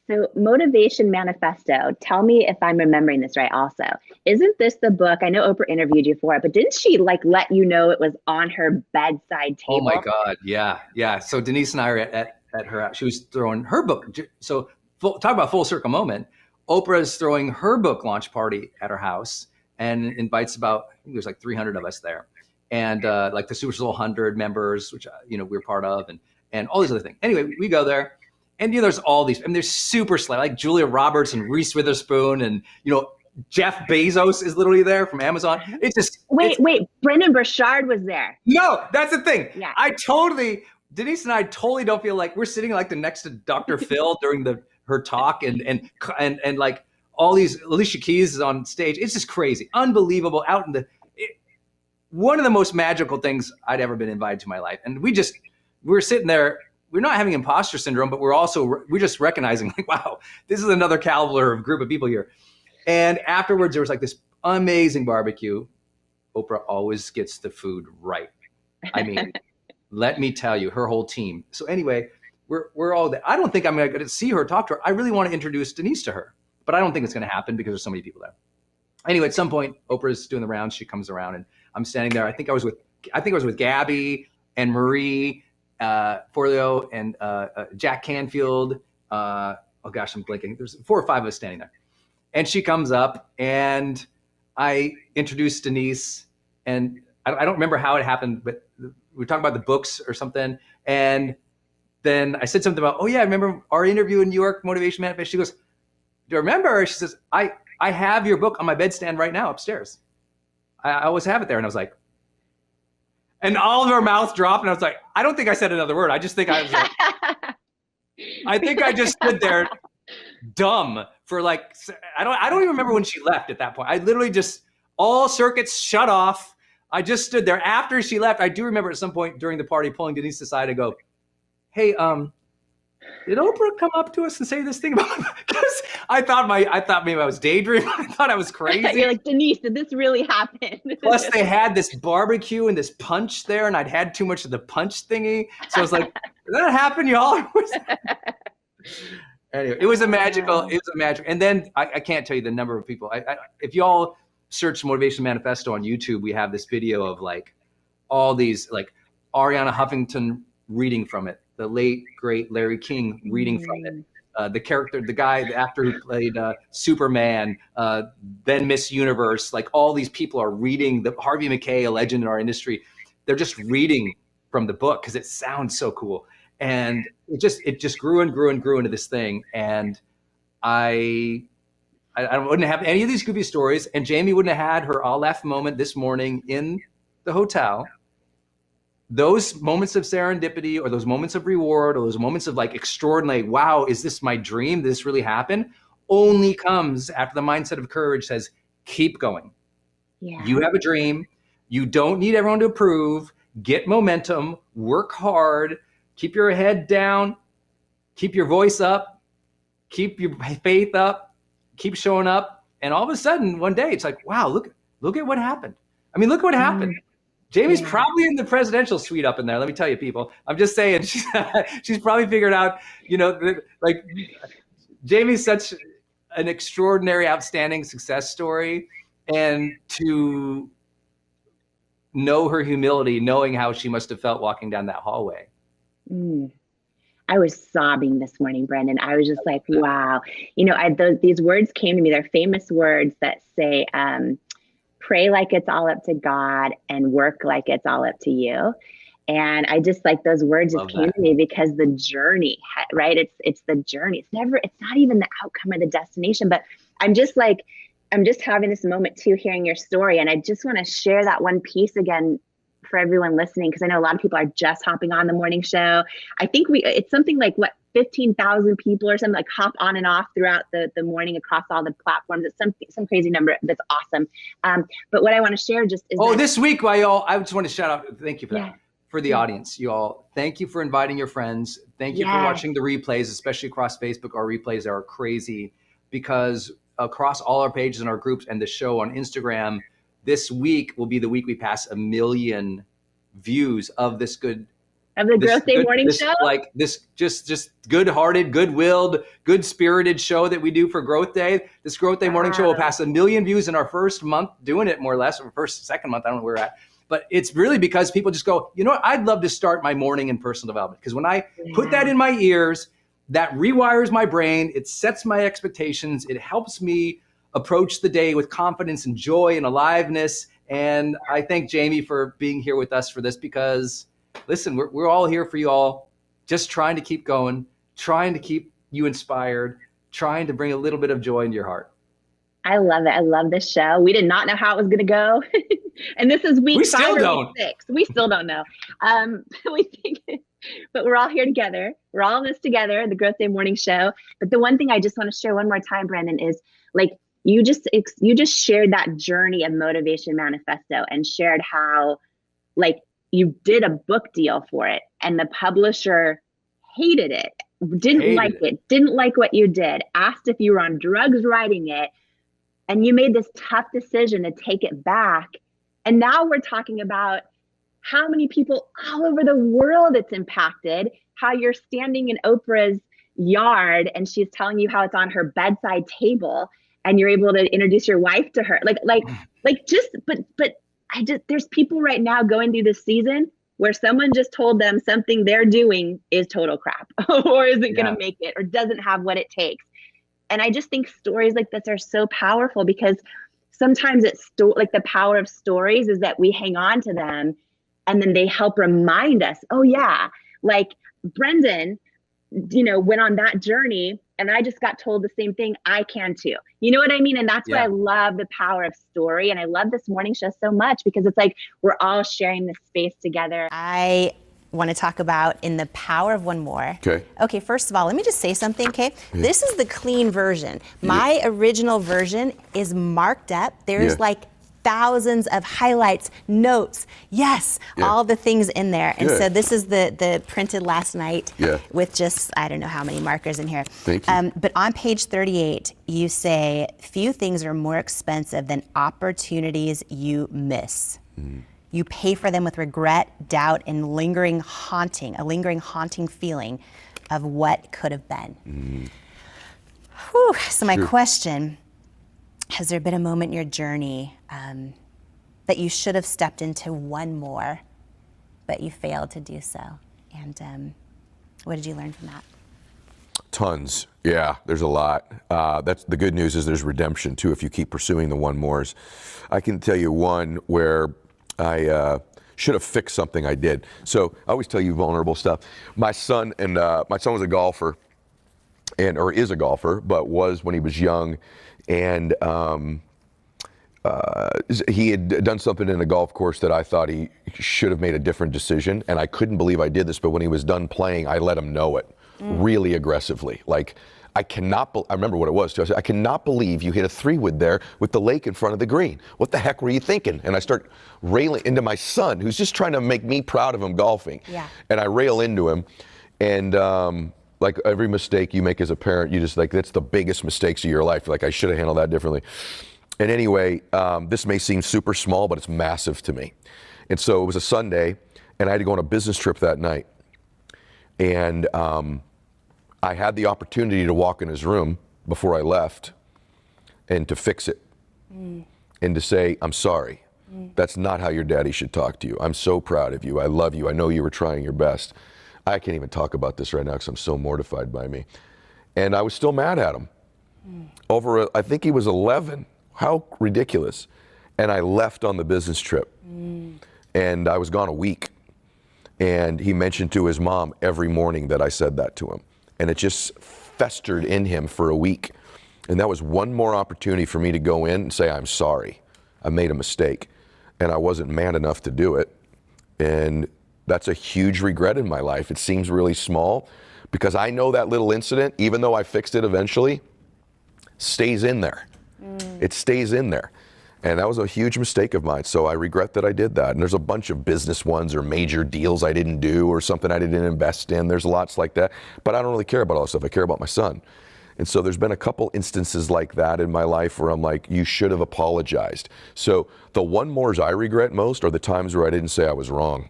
So Motivation Manifesto, tell me if I'm remembering this right also. Isn't this the book? I know Oprah interviewed you for it, but didn't she like let you know it was on her bedside table? Oh my God, yeah, yeah. So Denise and I are at her house. She was throwing her book. So talk about full circle moment. Oprah is throwing her book launch party at her house and invites about, I think there's like 300 of us there. And like the Super Soul 100 members, which, we're part of, and all these other things. Anyway, we go there. And there's all these, they're super sly, like Julia Roberts and Reese Witherspoon, and Jeff Bezos is literally there from Amazon. It's just wait, Brendan Burchard was there. No, that's the thing. Yeah. Denise and I totally don't feel like we're sitting like next to Dr. Phil during her talk, and like all these, Alicia Keys is on stage. It's just crazy, unbelievable. One of the most magical things I'd ever been invited to in my life, and we're sitting there. We're not having imposter syndrome, but we're just recognizing like, wow, this is another caliber of group of people here. And afterwards, there was like this amazing barbecue. Oprah always gets the food right. I mean, let me tell you, her whole team. So anyway, we're all there. I don't think I'm going to see her, talk to her. I really want to introduce Denise to her, but I don't think it's going to happen because there's so many people there. Anyway, at some point, Oprah's doing the rounds. She comes around, and I'm standing there. I think I was with Gabby and Marie, Forleo, and Jack Canfield. Oh gosh, I'm blinking. There's 4 or 5 of us standing there. And she comes up, and I introduced Denise, and I don't remember how it happened, but we were talking about the books or something. And then I said something about, oh yeah, I remember our interview in New York, Motivation Manifest. She goes, do you remember? She says, I have your book on my bedstand right now upstairs. I always have it there. And I was like, and all of our mouths dropped, and I was like, I don't think I said another word. I just think I was like, I think I just stood there dumb for like, I don't even remember when she left at that point. I literally just, all circuits shut off. I just stood there. After she left, I do remember at some point during the party pulling Denise aside and go, hey, did Oprah come up to us and say this thing about me? Because I thought maybe I was daydreaming. I thought I was crazy. You're like, Denise, did this really happen? Plus, they had this barbecue and this punch there, and I'd had too much of the punch thingy. So I was like, did that happen, y'all? Anyway, it was a magical. And then I can't tell you the number of people. If y'all search Motivation Manifesto on YouTube, we have this video of like all these, like Ariana Huffington reading from it, the late great Larry King reading from it. The actor who played Superman, then Miss Universe, like all these people are reading Harvey McKay, a legend in our industry. They're just reading from the book because it sounds so cool. And it just grew and grew and grew into this thing. And I wouldn't have any of these goofy stories. And Jamie wouldn't have had her all laugh moment this morning in the hotel. Those moments of serendipity, or those moments of reward, or those moments of like extraordinary, wow, is this my dream? Did this really happen? Only comes after the mindset of courage says, keep going. Yeah. You have a dream. You don't need everyone to approve. Get momentum, work hard, keep your head down, keep your voice up, keep your faith up, keep showing up. And all of a sudden, one day, it's like, wow, look at what happened. I mean, look what happened. Jamie's probably in the presidential suite up in there. Let me tell you, people. I'm just saying, she's probably figured out, like Jamie's such an extraordinary, outstanding success story. And to know her humility, knowing how she must have felt walking down that hallway. I was sobbing this morning, Brendan. I was just like, wow. These words came to me. They're famous words that say, pray like it's all up to God and work like it's all up to you. And I just like those words just Love came that. to me because the journey, right? It's the journey. It's not even the outcome or the destination, but I'm just having this moment too, hearing your story. And I just want to share that one piece again for everyone listening, because I know a lot of people are just hopping on the morning show. I think it's something like 15,000 people or something, like hop on and off throughout the morning across all the platforms. It's some crazy number that's awesome. But what I want to share just is this week, y'all, I just want to shout out, thank you for that. Yeah. For the audience, you all, thank you for inviting your friends. Thank you for watching the replays, especially across Facebook. Our replays are crazy because across all our pages and our groups and the show on Instagram, this week will be the week we pass 1 million views of this good of the Growth Day morning show. Like this just good-hearted, good-willed, good-spirited show that we do for Growth Day. This Growth Day morning show will pass 1 million views in our first month doing it, more or less, or second month, I don't know where we're at. But it's really because people just go, you know what, I'd love to start my morning in personal development. Because when I put that in my ears, that rewires my brain, it sets my expectations, it helps me approach the day with confidence and joy and aliveness. And I thank Jamie for being here with us for this, because listen, we're all here for you all, just trying to keep going, trying to keep you inspired, trying to bring a little bit of joy into your heart. I love it. I love this show. We did not know how it was going to go. And this is week 5 or week 6. We still don't know. But we're all here together. We're all in this together, the Growth Day morning show. But the one thing I just want to share one more time, Brandon, is like, you just shared that journey of Motivation Manifesto and shared how like you did a book deal for it and the publisher hated it, didn't like what you did, asked if you were on drugs writing it. And you made this tough decision to take it back. And now we're talking about how many people all over the world it's impacted, how you're standing in Oprah's yard and she's telling you how it's on her bedside table and you're able to introduce your wife to her. There's people right now going through this season where someone just told them something they're doing is total crap or isn't going to make it or doesn't have what it takes. And I just think stories like this are so powerful because sometimes like the power of stories is that we hang on to them and then they help remind us, oh yeah, like Brendan, went on that journey and I just got told the same thing. I can too. You know what I mean? And that's why I love the power of story. And I love this morning show so much because it's like, we're all sharing this space together. I want to talk about in the power of one more. Okay, first of all, let me just say something, okay? Yeah. This is the clean version. My original version is marked up. There's like thousands of highlights, notes, all the things in there. And so this is the printed last night with just, I don't know how many markers in here. Thank you. But on page 38, you say, few things are more expensive than opportunities you miss. You pay for them with regret, doubt, and a lingering haunting feeling of what could have been. Whew. So my question, has there been a moment in your journey that you should have stepped into one more, but you failed to do so? And what did you learn from that? Tons. Yeah, there's a lot. That's the good news is there's redemption too if you keep pursuing the one mores. I can tell you one where I should have fixed something I did. So I always tell you vulnerable stuff. My son was a golfer, or is a golfer, but was when he was young, and he had done something in a golf course that I thought he should have made a different decision, and I couldn't believe I did this. But when he was done playing, I let him know it really aggressively, like. I remember what it was too. I said, I cannot believe you hit a 3-wood there with the lake in front of the green. What the heck were you thinking? And I start railing into my son, who's just trying to make me proud of him golfing. Yeah. And I rail into him. And like every mistake you make as a parent, you just like, that's the biggest mistakes of your life. Like I should have handled that differently. And anyway, this may seem super small, but it's massive to me. And so it was a Sunday and I had to go on a business trip that night. And, I had the opportunity to walk in his room before I left and to fix it and to say, I'm sorry. That's not how your daddy should talk to you. I'm so proud of you. I love you. I know you were trying your best. I can't even talk about this right now because I'm so mortified by me. And I was still mad at him. I think he was 11. How ridiculous. And I left on the business trip. And I was gone a week. And he mentioned to his mom every morning that I said that to him. And it just festered in him for a week. And that was one more opportunity for me to go in and say, I'm sorry, I made a mistake. And I wasn't man enough to do it. And that's a huge regret in my life. It seems really small because I know that little incident, even though I fixed it eventually, stays in there. It stays in there. And that was a huge mistake of mine. So I regret that I did that. And there's a bunch of business ones or major deals I didn't do or something I didn't invest in. There's lots like that. But I don't really care about all that stuff. I care about my son. And so there's been a couple instances like that in my life where I'm like, you should have apologized. So the one mores I regret most are the times where I didn't say I was wrong.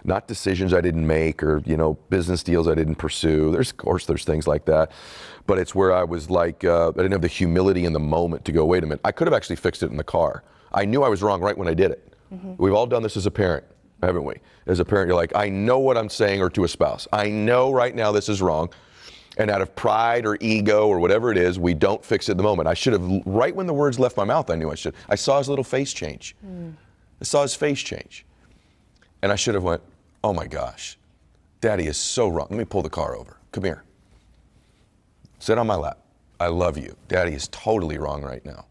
Not decisions I didn't make or, business deals I didn't pursue. Of course, there's things like that. But it's where I was like, I didn't have the humility in the moment to go, wait a minute, I could have actually fixed it in the car. I knew I was wrong right when I did it. We've all done this as a parent, haven't we? As a parent, you're like, I know what I'm saying, or to a spouse. I know right now this is wrong. And out of pride or ego or whatever it is, we don't fix it in the moment. I should have, right when the words left my mouth, I knew I should. I saw his little face change. I saw his face change. And I should have went, oh my gosh, Daddy is so wrong. Let me pull the car over. Come here. Sit on my lap. I love you. Daddy is totally wrong right now.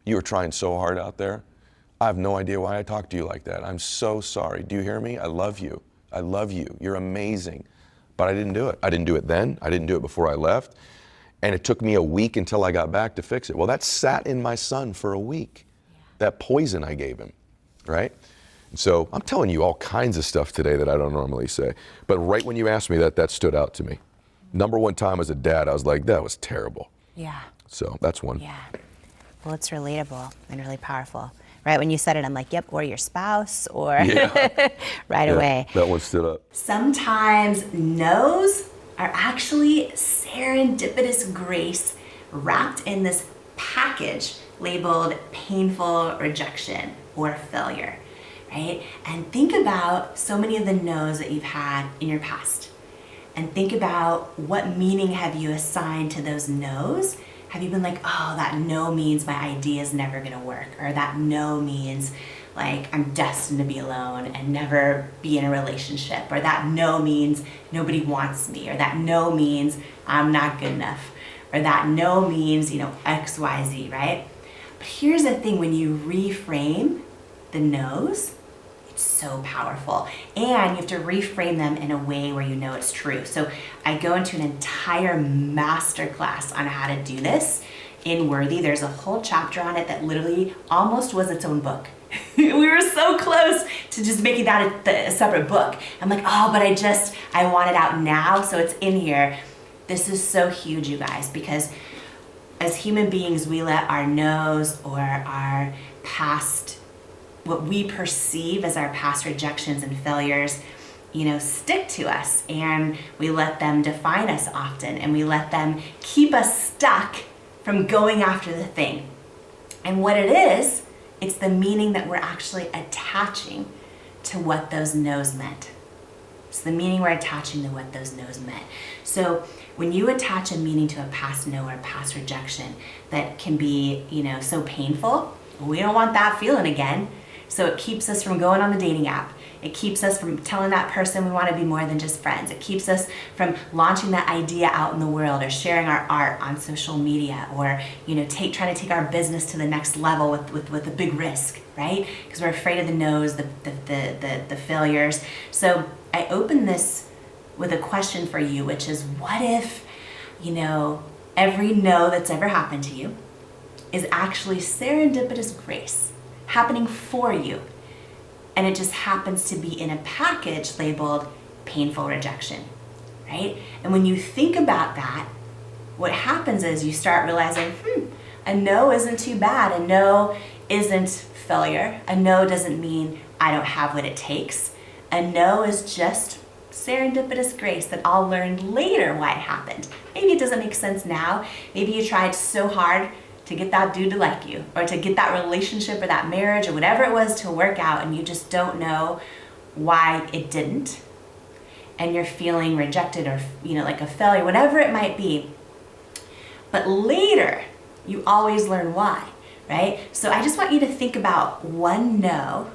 You are trying so hard out there. I have no idea why I talk to you like that. I'm so sorry. Do you hear me? I love you. I love you. You're amazing. But I didn't do it. I didn't do it then. I didn't do it before I left. And it took me a week until I got back to fix it. Well, that sat in my son for a week. That poison I gave him, right? And so I'm telling you all kinds of stuff today that I don't normally say. But right when you asked me that stood out to me. Number one time as a dad, I was like, that was terrible. Yeah. So that's one. Yeah. Well, it's relatable and really powerful. Right when you said it, I'm like, yep, or your spouse, or right away. That one stood up. Sometimes no's are actually serendipitous grace wrapped in this package labeled painful rejection or failure, right? And think about so many of the no's that you've had in your past. And think about what meaning have you assigned to those no's. Have you been like, oh, that no means my idea is never gonna work, or that no means like I'm destined to be alone and never be in a relationship, or that no means nobody wants me, or that no means I'm not good enough, or that no means, X, Y, Z, right? But here's the thing, when you reframe the no's, it's so powerful. And you have to reframe them in a way where you know it's true. So I go into an entire masterclass on how to do this in Worthy. There's a whole chapter on it that literally almost was its own book. We were so close to just making that a separate book. I'm like, oh, but I want it out now, so it's in here. This is so huge, you guys, because as human beings, we let our no's or our past, what we perceive as our past rejections and failures, stick to us, and we let them define us often, and we let them keep us stuck from going after the thing. And what it is, it's the meaning that we're actually attaching to what those no's meant. It's the meaning we're attaching to what those no's meant. So when you attach a meaning to a past no or a past rejection that can be, so painful, we don't want that feeling again. So it keeps us from going on the dating app. It keeps us from telling that person we want to be more than just friends. It keeps us from launching that idea out in the world, or sharing our art on social media, or trying to take our business to the next level with a big risk, right? Because we're afraid of the no's, the failures. So I open this with a question for you, which is, what if, every no that's ever happened to you is actually serendipitous grace happening for you, and it just happens to be in a package labeled painful rejection, right? And when you think about that, what happens is you start realizing, a no isn't too bad. A no isn't failure. A no doesn't mean I don't have what it takes. A no is just serendipitous grace that I'll learn later why it happened. Maybe it doesn't make sense now. Maybe you tried so hard to get that dude to like you, or to get that relationship or that marriage or whatever it was to work out, and you just don't know why it didn't, and you're feeling rejected or like a failure, whatever it might be. But later, you always learn why, right? So I just want you to think about one no,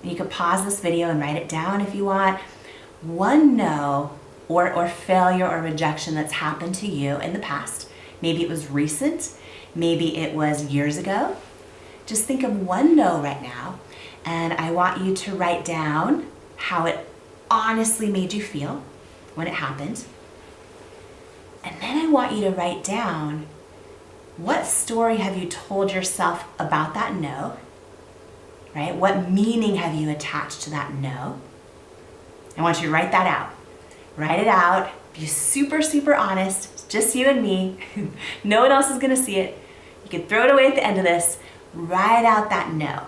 and you could pause this video and write it down if you want. one no or failure or rejection that's happened to you in the past. Maybe it was recent, maybe it was years ago. Just think of one no right now, and I want you to write down how it honestly made you feel when it happened. And then I want you to write down, what story have you told yourself about that no, right? What meaning have you attached to that no? I want you to write that out. Write it out, be super, super honest. It's just you and me. No one else is gonna see it. You can throw it away at the end of this. Write out that no.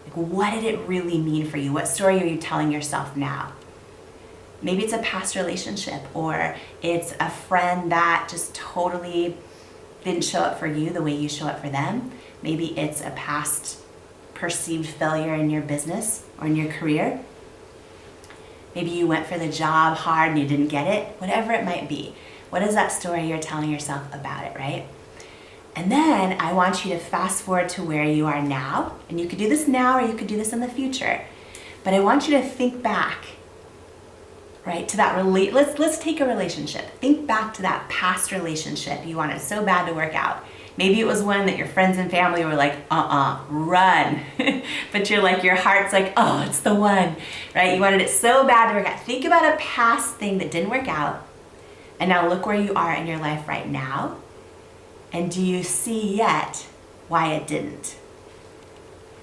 Like, what did it really mean for you? What story are you telling yourself now? Maybe it's a past relationship, or it's a friend that just totally didn't show up for you the way you show up for them. Maybe it's a past perceived failure in your business or in your career. Maybe you went for the job hard and you didn't get it. Whatever it might be. What is that story you're telling yourself about it, right? And then I want you to fast forward to where you are now. And you could do this now, or you could do this in the future. But I want you to think back, right, to that let's take a relationship. Think back to that past relationship you wanted so bad to work out. Maybe it was one that your friends and family were like, run. But you're like, your heart's like, oh, it's the one, right? You wanted it so bad to work out. Think about a past thing that didn't work out. And now look where you are in your life right now. And do you see yet why it didn't?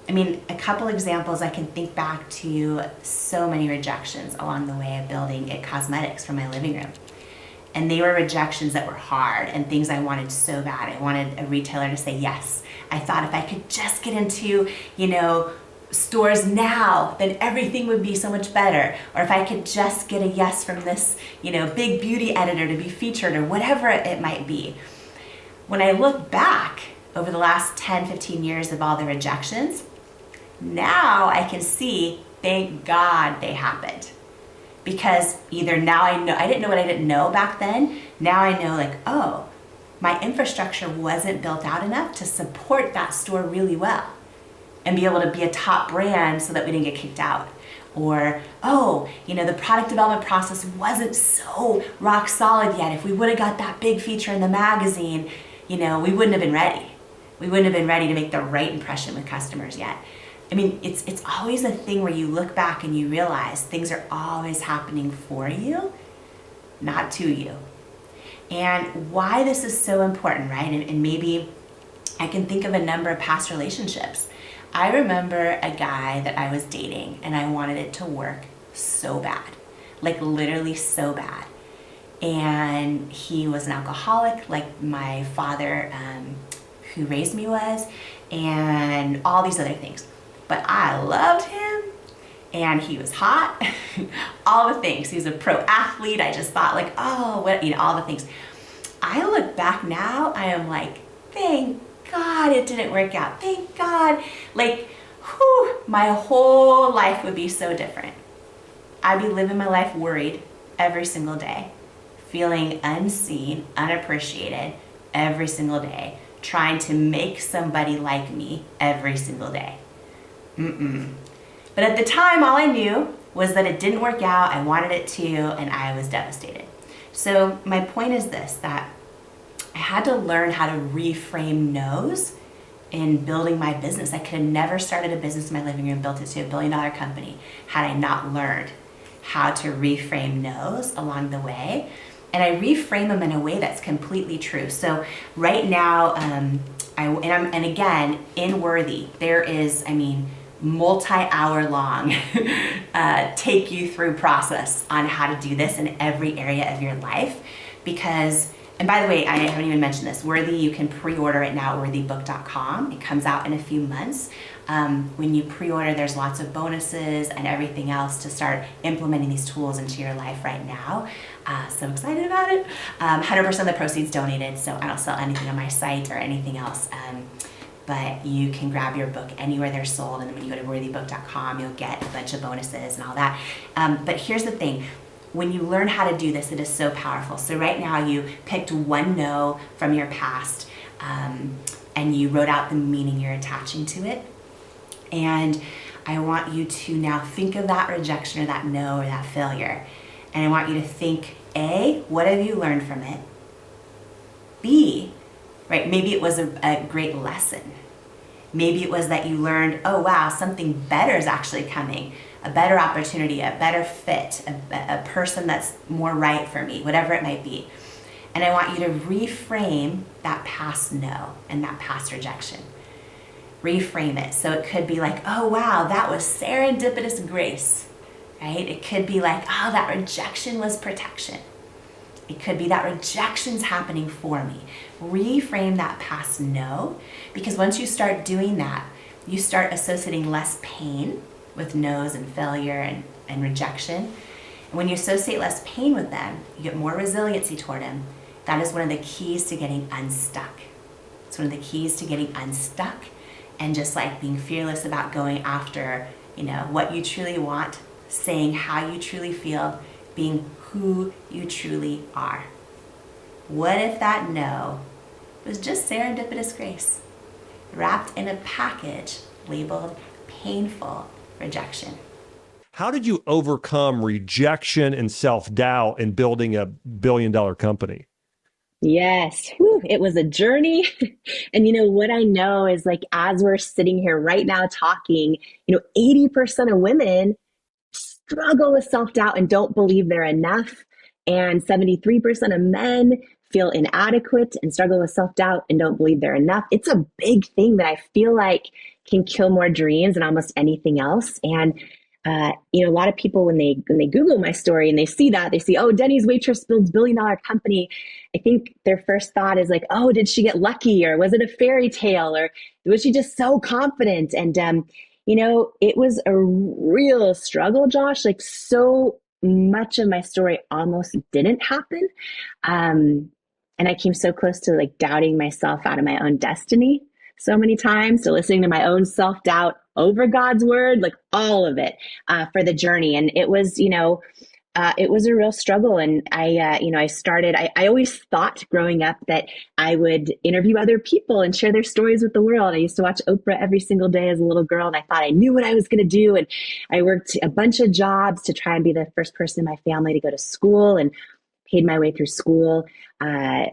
I mean, a couple examples, I can think back to so many rejections along the way of building It Cosmetics for my living room. And they were rejections that were hard and things I wanted so bad. I wanted a retailer to say yes. I thought if I could just get into, stores now, then everything would be so much better. Or if I could just get a yes from this, big beauty editor to be featured, or whatever it might be. When I look back over the last 10, 15 years of all the rejections, now I can see, thank God they happened. Because either now I didn't know what I didn't know back then. Now I know my infrastructure wasn't built out enough to support that store really well and be able to be a top brand so that we didn't get kicked out. Or, the product development process wasn't so rock solid yet. If we would have got that big feature in the magazine, we wouldn't have been ready. We wouldn't have been ready to make the right impression with customers yet. I mean, it's always a thing where you look back and you realize things are always happening for you, not to you. And why this is so important, right? And maybe I can think of a number of past relationships. I remember a guy that I was dating and I wanted it to work so bad, like literally so bad. And he was an alcoholic, like my father who raised me was, and all these other things. But I loved him, and he was hot, all the things. He was a pro athlete. I just thought all the things. I look back now, I am like, thank God it didn't work out. Thank God. My whole life would be so different. I'd be living my life worried every single day, feeling unseen, unappreciated every single day, trying to make somebody like me every single day. But at the time, all I knew was that it didn't work out. I wanted it to, and I was devastated. So my point is this, that I had to learn how to reframe no's in building my business. I could have never started a business in my living room, built it to $1 billion company, had I not learned how to reframe no's along the way. And I reframe them in a way that's completely true. So right now, and again, in Worthy, there is, multi-hour long take you through process on how to do this in every area of your life. Because, and by the way, I haven't even mentioned this, Worthy, you can pre-order it now at worthybook.com. It comes out in a few months. When you pre-order, there's lots of bonuses and everything else to start implementing these tools into your life right now. So excited about it. 100% of the proceeds donated, so I don't sell anything on my site or anything else. But you can grab your book anywhere they're sold, and then when you go to worthybook.com, you'll get a bunch of bonuses and all that. But here's the thing. When you learn how to do this, it is so powerful. So right now you picked one no from your past, and you wrote out the meaning you're attaching to it. And I want you to now think of that rejection or that no or that failure, And I want you to think, A, what have you learned from it? B, right, maybe it was a great lesson. Maybe it was that you learned, oh wow, something better is actually coming, a better opportunity, a better fit, a person that's more right for me, whatever it might be. And I want you to reframe that past no and that past rejection. Reframe it. So it could be like, oh wow, that was serendipitous grace, right? It could be like, oh, that rejection was protection. It could be that rejection's happening for me. Reframe that past no, because once you start doing that, you start associating less pain with no's and failure and rejection. And when you associate less pain with them, you get more resiliency toward them. That is one of the keys to getting unstuck. It's one of the keys to getting unstuck and just like being fearless about going after, what you truly want, saying how you truly feel, being who you truly are. What if that no was just serendipitous grace, wrapped in a package labeled painful rejection? How did you overcome rejection and self-doubt in building a billion-dollar company? Yes, whew, it was a journey. And what I know is like, as we're sitting here right now talking, 80% of women struggle with self-doubt and don't believe they're enough. And 73% of men feel inadequate and struggle with self-doubt and don't believe they're enough. It's a big thing that I feel like can kill more dreams than almost anything else. And a lot of people, when they Google my story and they see that, they see, oh, Denny's waitress builds billion-dollar company. I think their first thought is like, oh, did she get lucky, or was it a fairy tale, or was she just so confident? And it was a real struggle, Josh. Like, so much of my story almost didn't happen, and I came so close to like doubting myself out of my own destiny so many times, to listening to my own self-doubt over God's word, like all of it, for the journey. And it was, it was a real struggle. And I always thought growing up that I would interview other people and share their stories with the world. I used to watch Oprah every single day as a little girl, and I thought I knew what I was going to do. And I worked a bunch of jobs to try and be the first person in my family to go to school, and paid my way through school,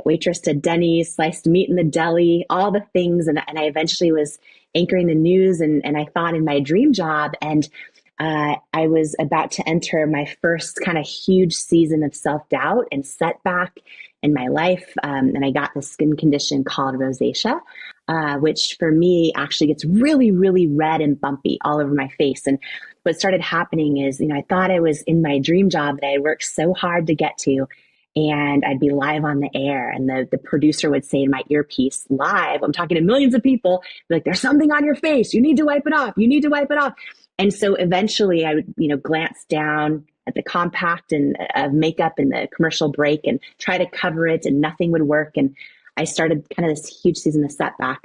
waitress to Denny's, sliced meat in the deli, all the things. And I eventually was anchoring the news, and I thought in my dream job. And I was about to enter my first kind of huge season of self-doubt and setback in my life. And I got this skin condition called rosacea, which for me actually gets really, really red and bumpy all over my face. And what started happening is, I thought I was in my dream job that I worked so hard to get to, and I'd be live on the air, and the producer would say in my earpiece, live, I'm talking to millions of people, like, there's something on your face. You need to wipe it off. You need to wipe it off. And so eventually I would, glance down at the compact and of makeup in the commercial break and try to cover it, and nothing would work. And I started kind of this huge season of setback,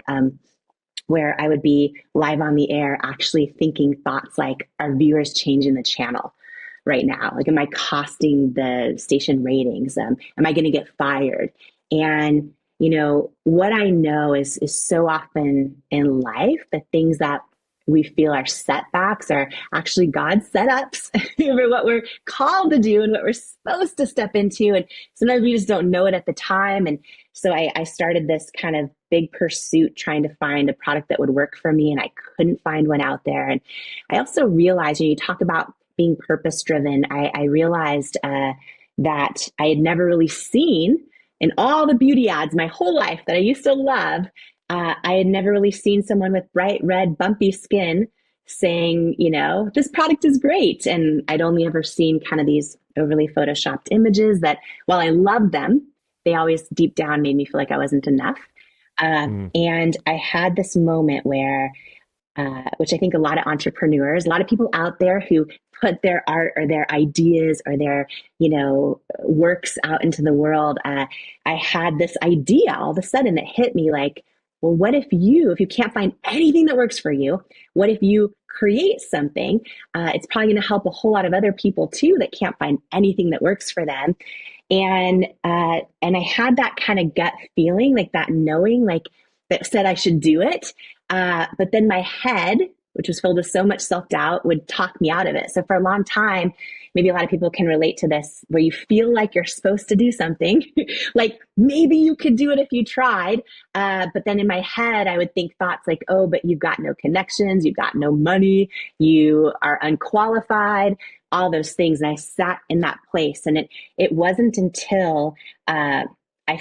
where I would be live on the air actually thinking thoughts like, are viewers changing the channel right now? Like, am I costing the station ratings? Am I going to get fired? And, what I know is so often in life, the things that we feel are setbacks are actually God's setups for what we're called to do and what we're supposed to step into. And sometimes we just don't know it at the time. And so I started this kind of big pursuit trying to find a product that would work for me, and I couldn't find one out there. And I also realized, you talk about being purpose-driven, I realized that I had never really seen in all the beauty ads my whole life that I used to love, I had never really seen someone with bright red, bumpy skin saying, this product is great. And I'd only ever seen kind of these overly photoshopped images that, while I loved them, they always deep down made me feel like I wasn't enough. And I had this moment where, which I think a lot of entrepreneurs, a lot of people out there who put their art or their ideas or their, works out into the world, I had this idea all of a sudden that hit me like, well, what if you can't find anything that works for you, what if you create something? It's probably going to help a whole lot of other people too that can't find anything that works for them. And I had that kind of gut feeling, like that knowing, like that said I should do it. But then my head which was filled with so much self-doubt, would talk me out of it. So for a long time, maybe a lot of people can relate to this, where you feel like you're supposed to do something, like maybe you could do it if you tried. But then in my head, I would think thoughts like, oh, but you've got no connections, you've got no money, you are unqualified, all those things. And I sat in that place. And it wasn't until I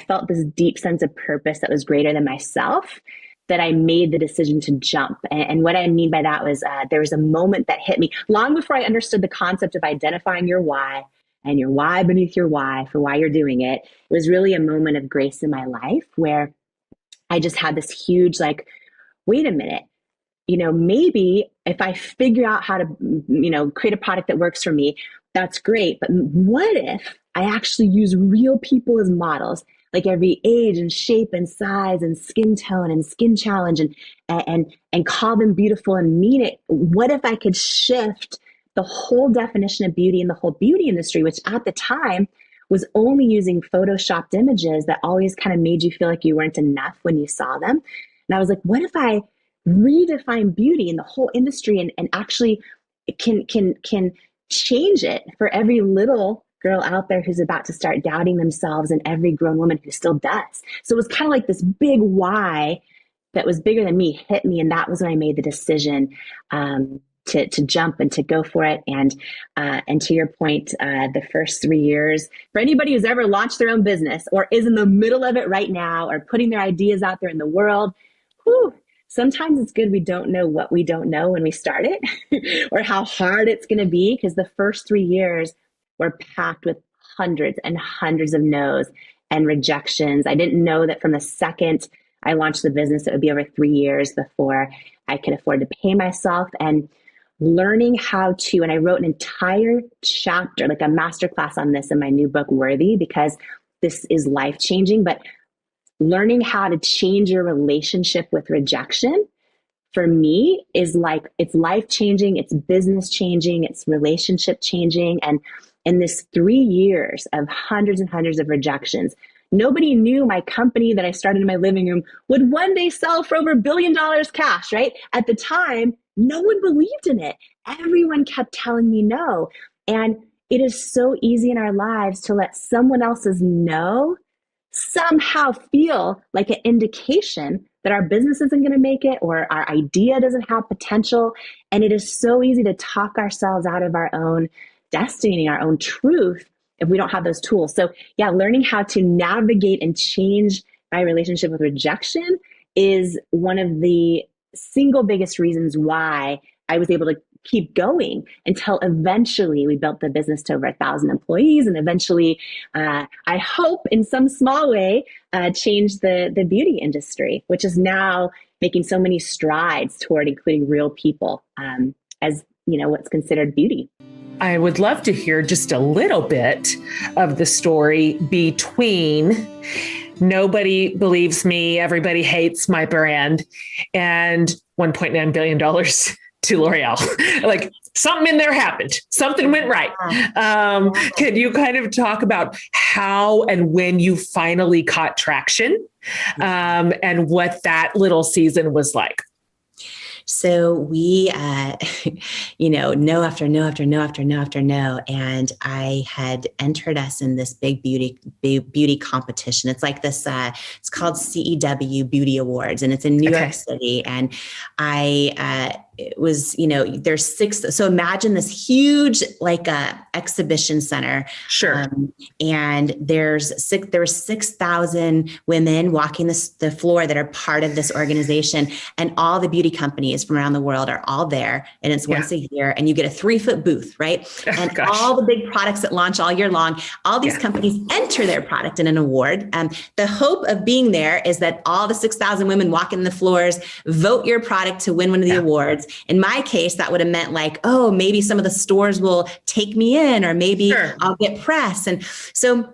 felt this deep sense of purpose that was greater than myself that I made the decision to jump. And what I mean by that was there was a moment that hit me long before I understood the concept of identifying your why and your why beneath your why for why you're doing it. It was really a moment of grace in my life where I just had this huge, like, wait a minute, maybe if I figure out how to, create a product that works for me, that's great. But what if I actually use real people as models, like every age and shape and size and skin tone and skin challenge, and call them beautiful and mean it? What if I could shift the whole definition of beauty in the whole beauty industry, which at the time was only using photoshopped images that always kind of made you feel like you weren't enough when you saw them? And I was like, what if I redefine beauty in the whole industry and actually can change it for every little girl out there who's about to start doubting themselves and every grown woman who still does. So it was kind of like this big why that was bigger than me hit me. And that was when I made the decision to jump and to go for it. And to your point, the first 3 years, for anybody who's ever launched their own business or is in the middle of it right now or putting their ideas out there in the world, sometimes it's good we don't know what we don't know when we start it or how hard it's going to be, because the first 3 years were packed with hundreds and hundreds of no's and rejections. I didn't know that from the second I launched the business, it would be over 3 years before I could afford to pay myself. And learning how to, and I wrote an entire chapter, like a masterclass on this in my new book, Worthy, because this is life-changing. But learning how to change your relationship with rejection, for me, is like, it's life-changing, it's business-changing, it's relationship-changing. And in this 3 years of hundreds and hundreds of rejections, nobody knew my company that I started in my living room would one day sell for over $1 billion cash, right? At the time, no one believed in it. Everyone kept telling me no. And it is so easy in our lives to let someone else's no somehow feel like an indication that our business isn't going to make it or our idea doesn't have potential. And it is so easy to talk ourselves out of our own destiny, our own truth, if we don't have those tools. So yeah, learning how to navigate and change my relationship with rejection is one of the single biggest reasons why I was able to keep going until eventually we built the business to over 1,000 employees. And eventually, I hope in some small way, change the beauty industry, which is now making so many strides toward including real people as, what's considered beauty. I would love to hear just a little bit of the story between nobody believes me, everybody hates my brand, and $1.9 billion to L'Oreal. Like, something in there happened. Something went right. Can you kind of talk about how and when you finally caught traction, and what that little season was like? So we, no after no after no after no after no. And I had entered us in this big beauty competition. It's like this, it's called CEW Beauty Awards, and it's in New York City. And it was, there's 6. So imagine this huge, like exhibition center. Sure. And there were 6,000 women walking the floor that are part of this organization, and all the beauty companies from around the world are all there. And it's once a year, and you get a 3-foot booth, right? And all the big products that launch all year long, all these companies enter their product in an award. The hope of being there is that all the 6,000 women walking the floors vote your product to win one of the awards. In my case, that would have meant like, oh, maybe some of the stores will take me in, or maybe I'll get press. And so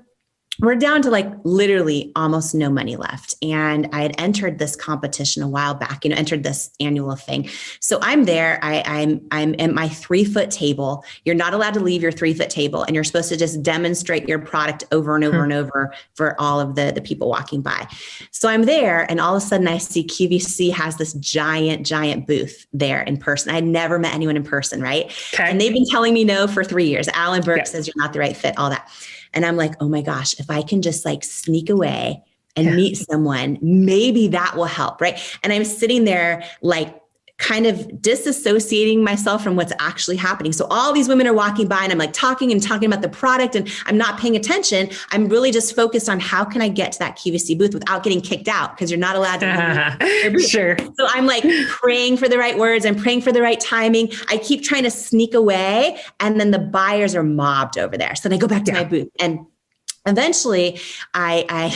we're down to like literally almost no money left. And I had entered this competition a while back, entered this annual thing. So I'm there, I'm at my 3-foot table. You're not allowed to leave your 3-foot table, and you're supposed to just demonstrate your product over and over and over for all of the people walking by. So I'm there, and all of a sudden I see QVC has this giant booth there in person. I had never met anyone in person, right? Okay. And they've been telling me no for 3 years. Alan Burke says you're not the right fit, all that. And I'm like, oh my gosh, if I can just like sneak away and meet someone, maybe that will help, right? And I'm sitting there like kind of disassociating myself from what's actually happening. So all these women are walking by and I'm like talking about the product, and I'm not paying attention. I'm really just focused on how can I get to that QVC booth without getting kicked out, because you're not allowed to. Sure. So I'm like praying for the right words. I'm praying for the right timing. I keep trying to sneak away, and then the buyers are mobbed over there. So then I go back to my booth, and eventually I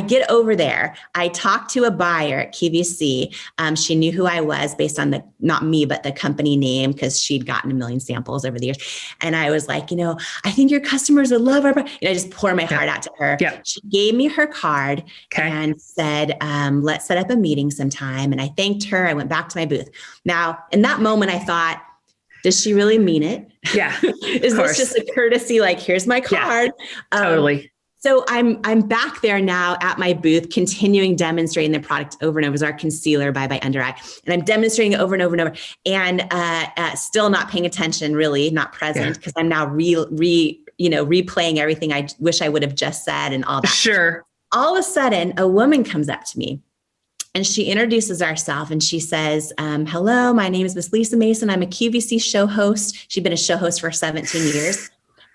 get over there. I talked to a buyer at QVC. She knew who I was based on not me, but the company name, because she'd gotten a million samples over the years. And I was like, I think your customers would love our product. I just pour my heart out to her. She gave me her card and said, let's set up a meeting sometime. And I thanked her. I went back to my booth. Now, in that moment, I thought, does she really mean it? Yeah. Is this just a courtesy? Like, here's my card. Totally. So I'm back there now at my booth, continuing demonstrating the product over and over. It was our concealer by Under Eye. And I'm demonstrating it over and over and over, and still not paying attention, really not present, because I'm now replaying everything I wish I would have just said and all that. Sure. All of a sudden, a woman comes up to me. And she introduces herself and she says, hello, my name is Miss Lisa Mason. I'm a QVC show host. She'd been a show host for 17 years.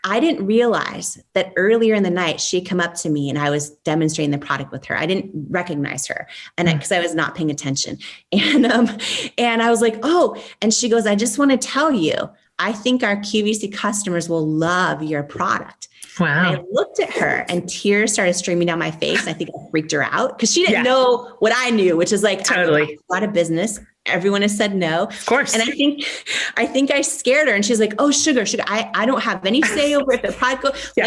I didn't realize that earlier in the night, she'd come up to me and I was demonstrating the product with her. I didn't recognize her, and because I was not paying attention. And I was like, oh, and she goes, I just want to tell you, I think our QVC customers will love your product. Wow. And I looked at her and tears started streaming down my face. I think I freaked her out because she didn't know what I knew, which is like, totally a lot of business. Everyone has said no. Of course. And I think I scared her, and she's like, oh, sugar. I don't have any say over if the product goes. She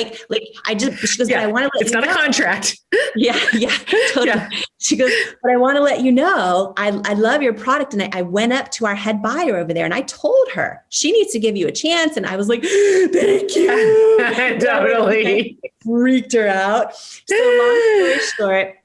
goes, but I want to let it's you not know. a contract. Yeah, totally. She goes, but I want to let you know, I love your product. And I went up to our head buyer over there and I told her she needs to give you a chance. And I was like, thank you. Totally. Freaked her out. So long story short,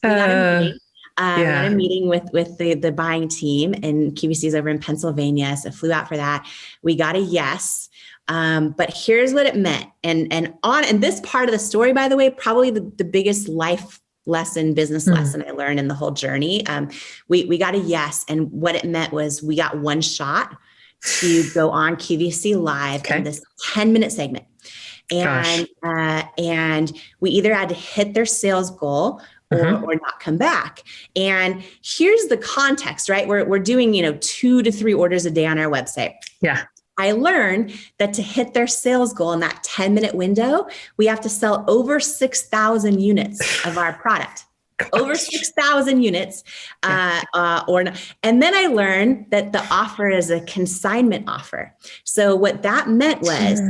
we got a meeting. Had a meeting with the buying team, and QVC's over in Pennsylvania. So I flew out for that. We got a yes. But here's what it meant. And this part of the story, by the way, probably the biggest life lesson, business lesson I learned in the whole journey. We got a yes. And what it meant was we got one shot to go on QVC Live in this 10-minute segment. And we either had to hit their sales goal or not come back. And here's the context, right? We're doing, 2 to 3 orders a day on our website. Yeah. I learned that to hit their sales goal in that 10-minute window, we have to sell over 6,000 units of our product. Over 6,000 units, or not. And then I learned that the offer is a consignment offer. So what that meant was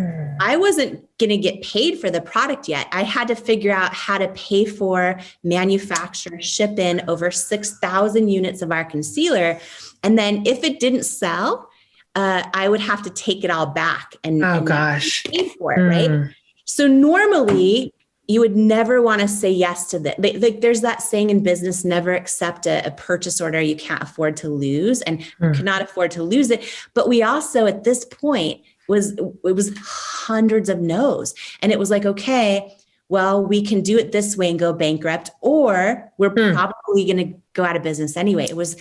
I wasn't going to get paid for the product yet. I had to figure out how to pay for, manufacture, ship in over 6,000 units of our concealer. And then if it didn't sell, I would have to take it all back and pay for it, right? So normally, you would never want to say yes to that. There's that saying in business, never accept a purchase order you can't afford to lose, and cannot afford to lose it. But we also, at this point, it was hundreds of no's. And it was like, okay, well, we can do it this way and go bankrupt, or we're probably going to go out of business anyway. It was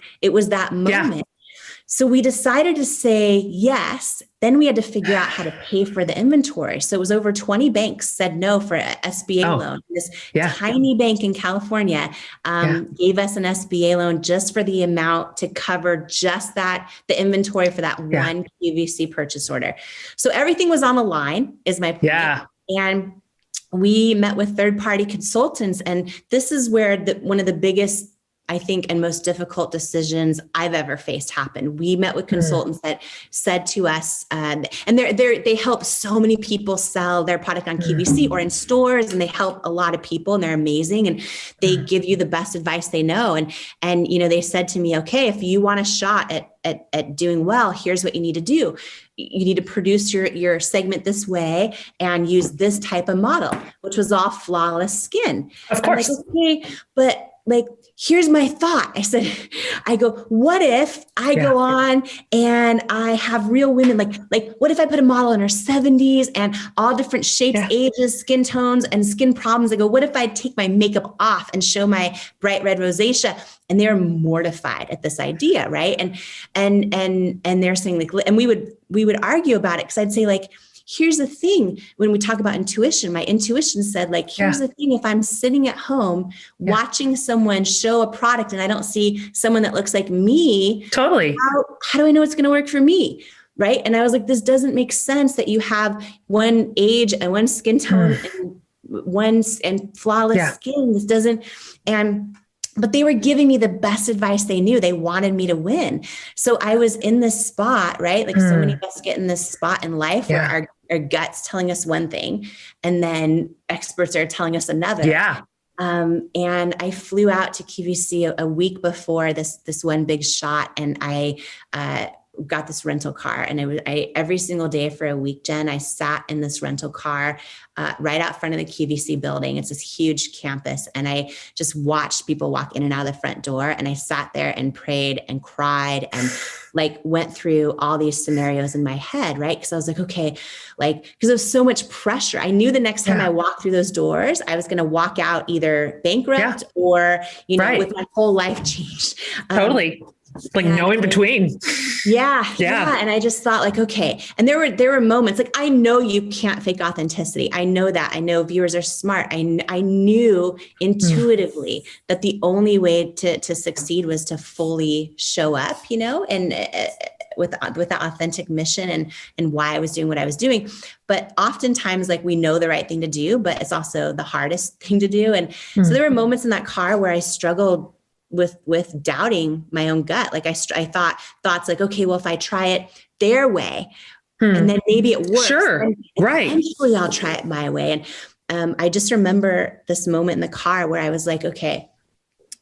that moment. Yeah. So we decided to say yes. Then we had to figure out how to pay for the inventory. So it was over 20 banks said no for an SBA loan. This tiny bank in California gave us an SBA loan just for the amount to cover just the inventory for that one QVC purchase order. So everything was on the line, is my point. Yeah. And we met with third-party consultants. And this is where one of the biggest I think, and most difficult decisions I've ever faced happen. We met with consultants that said to us, and they help so many people sell their product on QVC or in stores, and they help a lot of people, and they're amazing, and they give you the best advice they know. And you know, they said to me, okay, if you want a shot at doing well, here's what you need to do. You need to produce your segment this way and use this type of model, which was all flawless skin. Of course. I'm like, okay, but like, here's my thought. I go, what if I go on and I have real women, like what if I put a model in her 70s and all different shapes, ages, skin tones, and skin problems? I go, what if I take my makeup off and show my bright red rosacea? And they're mortified at this idea, right? And they're saying like, and we would argue about it, because I'd say like, here's the thing, when we talk about intuition, my intuition said like, here's the thing, if I'm sitting at home watching someone show a product and I don't see someone that looks like me, totally, how do I know it's going to work for me? Right. And I was like, this doesn't make sense that you have one age and one skin tone and flawless skin. This doesn't, but they were giving me the best advice they knew. They wanted me to win. So I was in this spot, right? Like so many of us get in this spot in life where our gut's telling us one thing, and then experts are telling us another. Yeah. And I flew out to QVC a week before this one big shot, and I got this rental car, and every single day for a week, Jen, I sat in this rental car right out front of the QVC building. It's this huge campus, and I just watched people walk in and out of the front door, and I sat there and prayed and cried and like went through all these scenarios in my head, right? Because I was like, okay, like, because there was so much pressure. I knew the next time I walked through those doors, I was going to walk out either bankrupt or, you know, with my whole life changed. Totally. Like no in between. Yeah. And I just thought like, okay. And there were moments like, I know you can't fake authenticity. I know that. I know viewers are smart. I knew intuitively that the only way to succeed was to fully show up, you know, and with that authentic mission and why I was doing what I was doing. But oftentimes, like, we know the right thing to do, but it's also the hardest thing to do. And so there were moments in that car where I struggled with doubting my own gut. Like I thought thoughts like, okay, well, if I try it their way and then maybe it works, eventually I'll try it my way. And I just remember this moment in the car where I was like, okay,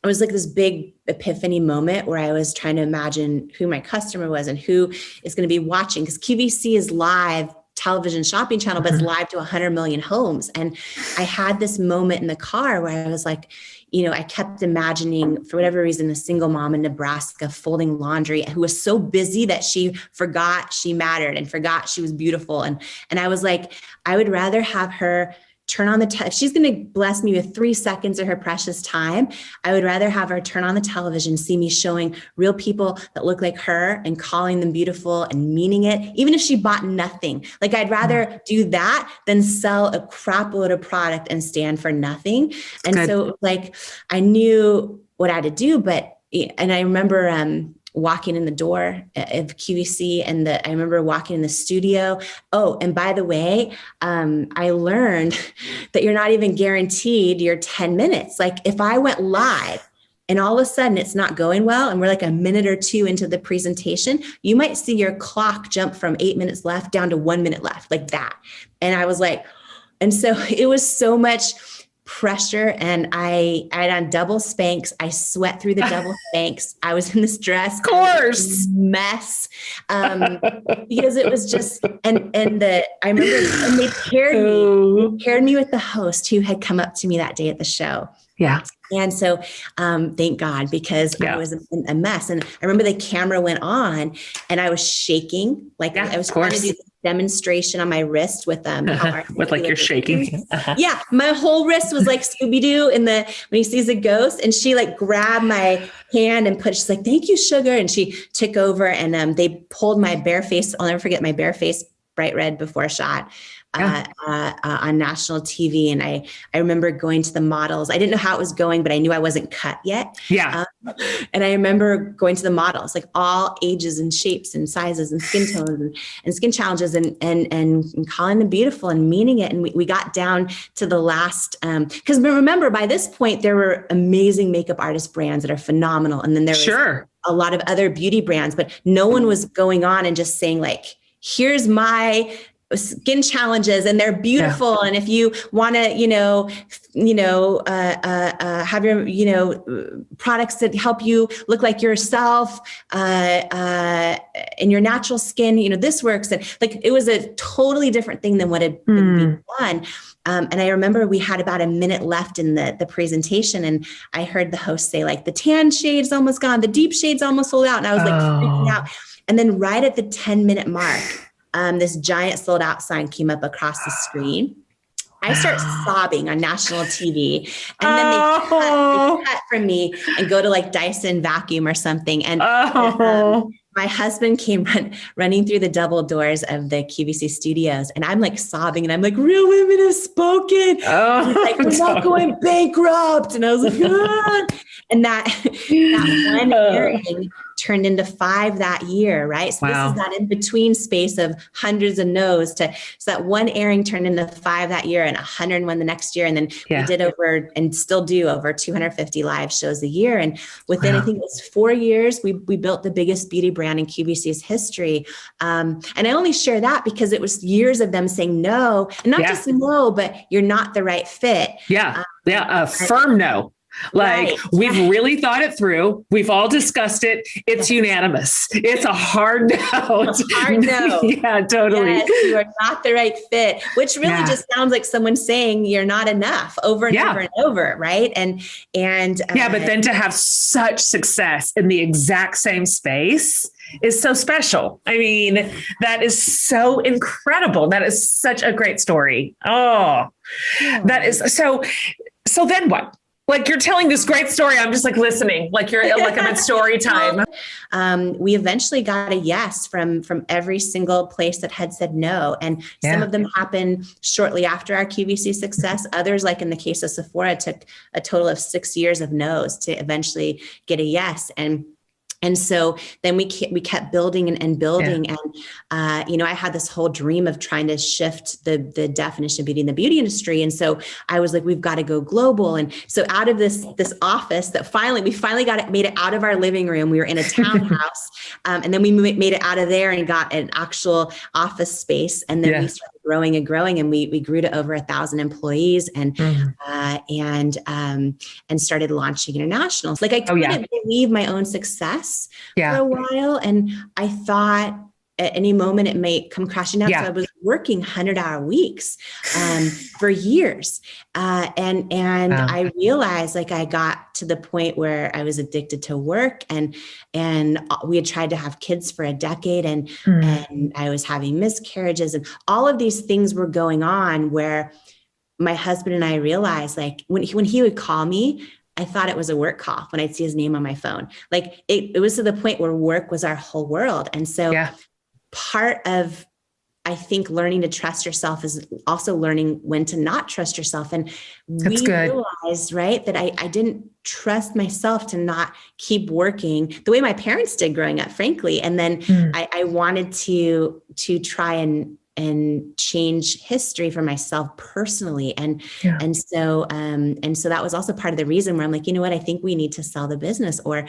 it was like this big epiphany moment where I was trying to imagine who my customer was and who is going to be watching, because QVC is live television shopping channel, but it's live to 100 million homes. And I had this moment in the car where I was like, you know, I kept imagining, for whatever reason, a single mom in Nebraska folding laundry who was so busy that she forgot she mattered and forgot she was beautiful. And I was like, I would rather have her turn on if she's going to bless me with 3 seconds of her precious time, I would rather have her turn on the television, see me showing real people that look like her and calling them beautiful and meaning it, even if she bought nothing. Like, I'd rather do that than sell a crap load of product and stand for nothing. And so like, I knew what I had to do, and I remember, walking in the door of QVC, and I remember walking in the studio. Oh, and by the way, I learned that you're not even guaranteed your 10 minutes. Like, if I went live and all of a sudden it's not going well, and we're like a minute or two into the presentation, you might see your clock jump from 8 minutes left down to 1 minute left, like that. And I was like, and so it was so much pressure, and I had on double Spanx. I sweat through the double Spanx. I was in this dress, of course, mess, because it was just, I remember, and they paired me with the host who had come up to me that day at the show. Yeah. And so, thank God, because I was a mess. And I remember the camera went on and I was shaking. Like, I was trying to do this demonstration on my wrist with with like you're shaking. Yeah. My whole wrist was like Scooby-Doo when he sees a ghost, and she like grabbed my hand and she's like, "Thank you, sugar." And she took over, and they pulled my bare face. I'll never forget my bare face bright red before shot on national TV. And I remember going to the models. I didn't know how it was going, but I knew I wasn't cut yet. Yeah. And I remember going to the models, like all ages and shapes and sizes and skin tones and skin challenges and calling them beautiful and meaning it. And we got down to the last, because remember, by this point, there were amazing makeup artist brands that are phenomenal. And then there was a lot of other beauty brands, but no one was going on and just saying like, here's my skin challenges and they're beautiful. And if you want to, have your, products that help you look like yourself, in your natural skin, this works. And like, it was a totally different thing than what had been being done. And I remember we had about a minute left in the presentation, and I heard the host say like, the tan shade's almost gone, the deep shade's almost sold out. And I was like freaking out. And then right at the 10-minute mark, this giant sold out sign came up across the screen. I start sobbing on national TV, and then they cut from me and go to like Dyson vacuum or something. And my husband came running through the double doors of the QVC studios, and I'm like sobbing, and I'm like, real women have spoken. He's like, we're not going bankrupt. And I was like, ah. And that one earring turned into 5 that year, right? So this is that in between space of hundreds of no's so that one airing turned into 5 that year and 101 the next year. And then we did over and still do over 250 live shows a year. And within, I think it was 4 years, we built the biggest beauty brand in QVC's history. And I only share that because it was years of them saying no, and not just no, but you're not the right fit. A firm no. Like we've really thought it through. We've all discussed it. It's unanimous. It's a hard no. It's a hard no. Yeah, totally. Yes, you are not the right fit, which really just sounds like someone saying you're not enough over and over and over. Right. And but then to have such success in the exact same space is so special. I mean, that is so incredible. That is such a great story. That is so then what? Like you're telling this great story. I'm just like listening, like you're like I'm in story time. We eventually got a yes from every single place that had said no. And some of them happened shortly after our QVC success. Others, like in the case of Sephora, took a total of 6 years of no's to eventually get a yes. And so then we kept building and building. And, I had this whole dream of trying to shift the definition of beauty in the beauty industry. And so I was like, we've got to go global. And so out of this office that we finally made it out of our living room. We were in a townhouse. And then we made it out of there and got an actual office space. And then we started growing and we grew to over 1,000 employees and started launching international. Like I couldn't believe my own success for a while. And I thought at any moment it may come crashing down. So I was working 100-hour weeks for years. And I realized like I got to the point where I was addicted to work and we had tried to have kids for a decade and I was having miscarriages and all of these things were going on where my husband and I realized like when he would call me, I thought it was a work call when I'd see his name on my phone. Like it was to the point where work was our whole world. And so part of, I think, learning to trust yourself is also learning when to not trust yourself. And we realized, right, that I didn't trust myself to not keep working the way my parents did growing up, frankly. And then I wanted to try and change history for myself personally. And so that was also part of the reason where I'm like, you know what, I think we need to sell the business or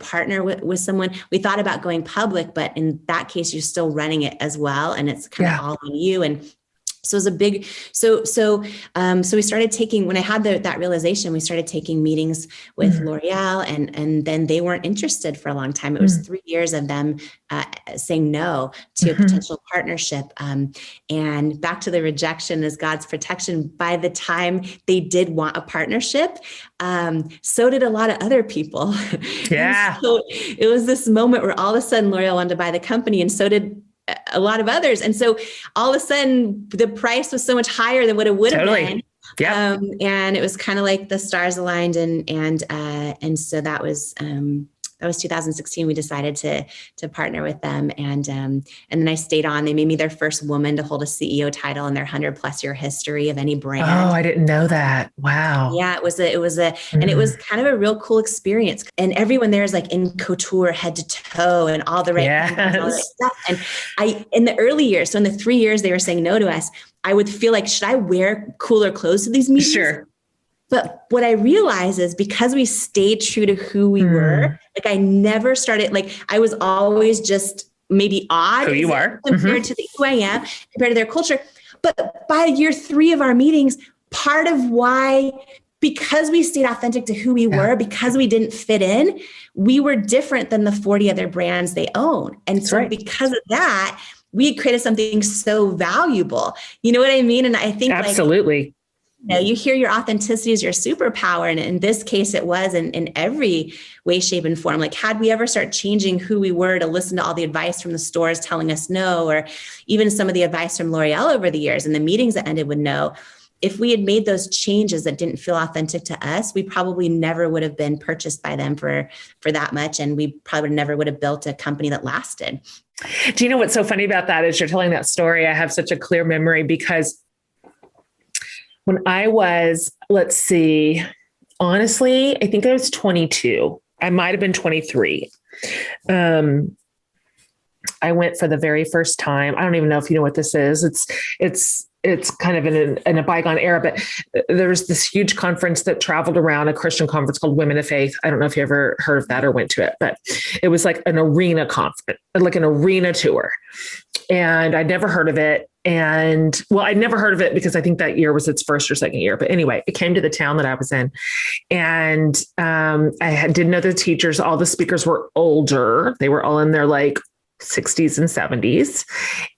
partner with someone. We thought about going public, but in that case, you're still running it as well. And it's kind of all on you. And so it was a big, so we started taking, when I had that realization, we started taking meetings with L'Oreal and then they weren't interested for a long time. It was 3 years of them saying no to a potential partnership. And back to the rejection as God's protection, by the time they did want a partnership, so did a lot of other people. So it was this moment where all of a sudden L'Oreal wanted to buy the company and so did a lot of others. And so all of a sudden the price was so much higher than what it would have been. And it was kind of like the stars aligned and so that was that was 2016. We decided to partner with them. And then I stayed on. They made me their first woman to hold a CEO title in their 100+ year history of any brand. Oh, I didn't know that. Wow. Yeah, it was and it was kind of a real cool experience. And everyone there is like in couture, head to toe, and all the right things, all the right stuff. And in the early years, so in the 3 years they were saying no to us, I would feel like, should I wear cooler clothes to these meetings? Sure. But what I realized is because we stayed true to who we were, like I never started, like I was always just maybe odd who you are compared to who I am, compared to their culture. But by year 3 of our meetings, part of why, because we stayed authentic to who we were, because we didn't fit in, we were different than the 40 other brands they own. And so because of that, we had created something so valuable. You know what I mean? And I think absolutely. You hear your authenticity is your superpower. And in this case, it was in every way, shape, and form. Like, had we ever start changing who we were to listen to all the advice from the stores telling us no, or even some of the advice from L'Oreal over the years and the meetings that ended with no, if we had made those changes that didn't feel authentic to us, we probably never would have been purchased by them for that much. And we probably never would have built a company that lasted. Do you know what's so funny about that is you're telling that story? I have such a clear memory because when I was, let's see, honestly, I think I was 22. I might've been 23. I went for the very first time. I don't even know if you know what this is. It's kind of in a bygone era, but there was this huge conference that traveled around, a Christian conference called Women of Faith. I don't know if you ever heard of that or went to it, but it was like an arena conference, like an arena tour. And I'd never heard of it. And well, I'd never heard of it because I think that year was its first or second year. But anyway, it came to the town that I was in. And didn't know the teachers. All the speakers were older. They were all in their like 60s and 70s,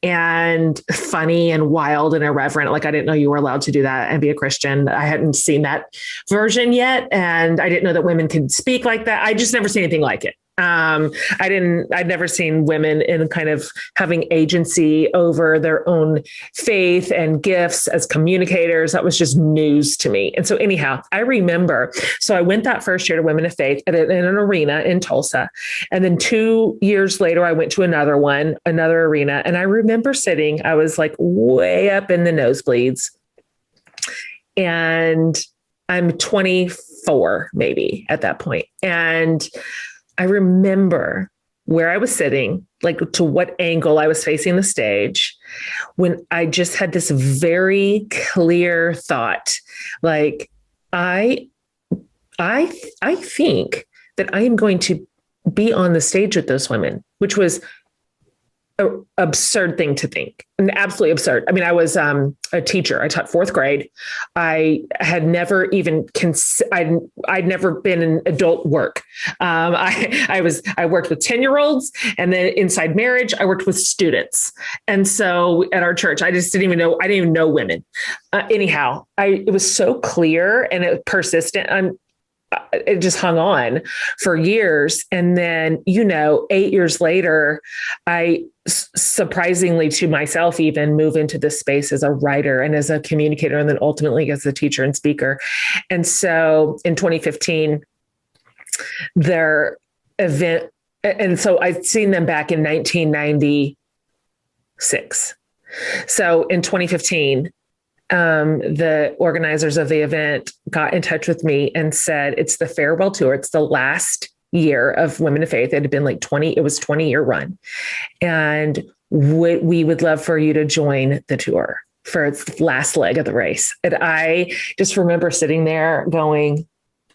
and funny and wild and irreverent. Like, I didn't know you were allowed to do that and be a Christian. I hadn't seen that version yet. And I didn't know that women could speak like that. I just never seen anything like it. I'd never seen women in kind of having agency over their own faith and gifts as communicators. That was just news to me. And so anyhow, I remember, so I went that first year to Women of Faith in an arena in Tulsa. And then 2 years later, I went to another arena. And I remember sitting, I was like way up in the nosebleeds, and I'm 24 maybe at that point. And I remember where I was sitting, like to what angle I was facing the stage, when I just had this very clear thought, like, I think that I am going to be on the stage with those women, which was an absurd thing to think, and absolutely absurd. I mean, I was a teacher. I taught 4th grade. I had never even I'd never been in adult work. I worked with 10-year-olds, and then inside marriage, I worked with students. And so at our church, I didn't even know women. Anyhow, it was so clear and it persistent. It just hung on for years. And then, 8 years later, I surprisingly to myself even move into this space as a writer and as a communicator, and then ultimately as a teacher and speaker. And so in 2015, their event, and so I'd seen them back in 1996. So in 2015, the organizers of the event got in touch with me and said, it's the farewell tour. It's the last year of Women of Faith. It had been like 20-year run. And we would love for you to join the tour for its last leg of the race. And I just remember sitting there going,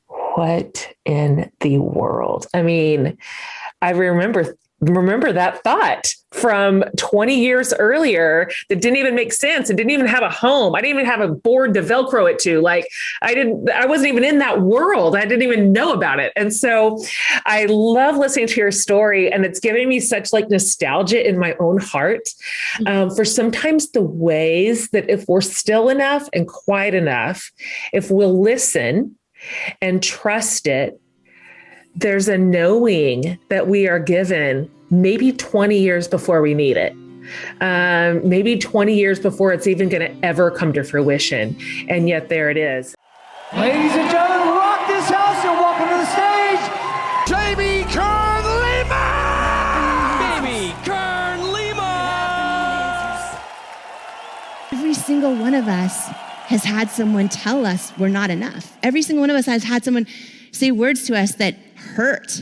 what in the world? I mean, I remember that thought from 20 years earlier that didn't even make sense. It didn't even have a home. I didn't even have a board to Velcro it to. Like, I wasn't even in that world. I didn't even know about it. And so I love listening to your story, and it's giving me such like nostalgia in my own heart for sometimes the ways that if we're still enough and quiet enough, if we'll listen and trust it, there's a knowing that we are given maybe 20 years before we need it. Maybe 20 years before it's even going to ever come to fruition. And yet there it is. Ladies and gentlemen, rock this house and welcome to the stage, Jamie Kern! single one of us has had someone tell us we're not enough. Every single one of us has had someone say words to us that hurt.